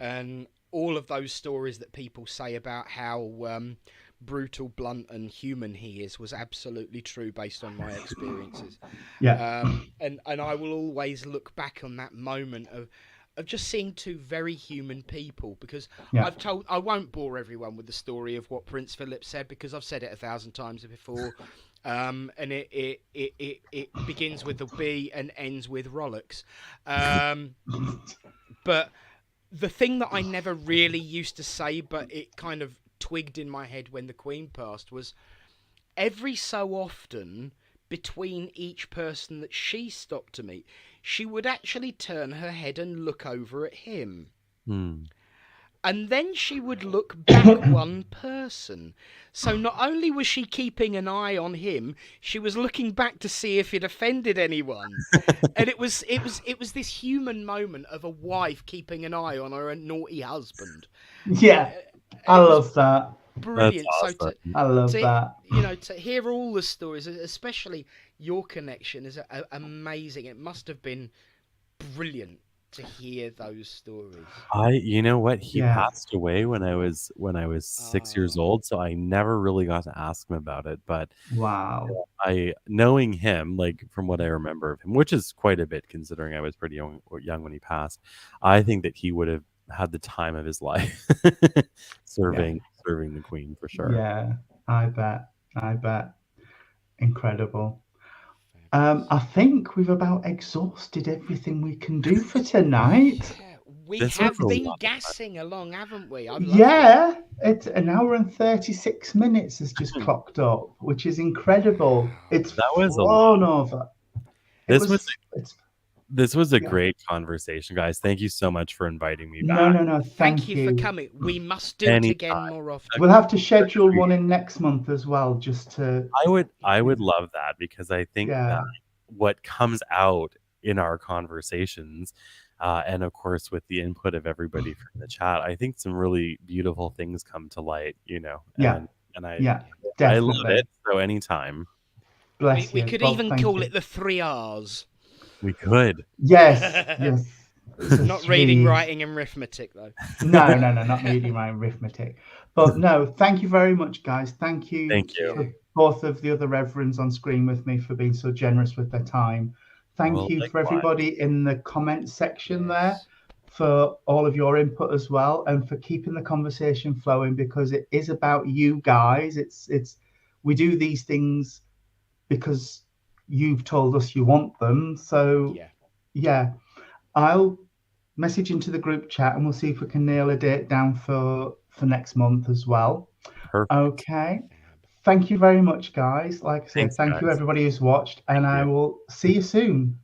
and all of those stories that people say about how brutal, blunt, and human he is was absolutely true based on my experiences. And I will always look back on that moment of just seeing two very human people, because I won't bore everyone with the story of what Prince Philip said, because I've said it 1,000 times before, and it begins with the B and ends with Rolex. But the thing that I never really used to say, but it kind of twigged in my head when the Queen passed, was every so often between each person that she stopped to meet, she would actually turn her head and look over at him. And then she would look back one person. So not only was she keeping an eye on him, she was looking back to see if it offended anyone. And it was this human moment of a wife keeping an eye on her naughty husband. I love that. Brilliant. That's awesome. I love that. You know, to hear all the stories, especially your connection, is amazing. It must have been brilliant to hear those stories. You know what? He passed away when I was 6 years old, so I never really got to ask him about it. But knowing him, like from what I remember of him, which is quite a bit considering I was pretty young when he passed, I think that he would have had the time of his life serving serving the Queen for sure. Yeah, I bet. I bet. Incredible. I think we've about exhausted everything we can do for tonight. Yeah, we This was have a been lot of fun. gassing along, haven't we? I've loved it. Yeah, it's an hour and 36 minutes has just clocked up, which is incredible. It's That was a lot. flown over. It's This was a yeah. great conversation, guys. Thank you so much for inviting me No, back. no. Thank you for coming. We must do it again Anytime. more often. We'll have to schedule one in next month as well, just to. I would love that, because I think Yeah. that what comes out in our conversations, and of course with the input of everybody from the chat, I think some really beautiful things come to light, you know. Yeah. And I Definitely. love it. So anytime. Bless We you. could Well, even thank call you. it the 3 R's. We could. Yes. It's a Not reading, three. writing, and arithmetic, though. No, not reading my arithmetic. But no, thank you very much, guys. Thank you. Thank you. For both of the other reverends on screen with me for being so generous with their time. Thank you for everybody in the comment section there for all of your input as well, and for keeping the conversation flowing, because it is about you guys. It's we do these things because you've told us you want them. So yeah, I'll message into the group chat and we'll see if we can nail a date down for next month as well. Perfect. Okay. Thank you very much, guys. Like I said, thank you everybody who's watched, and I will see you soon.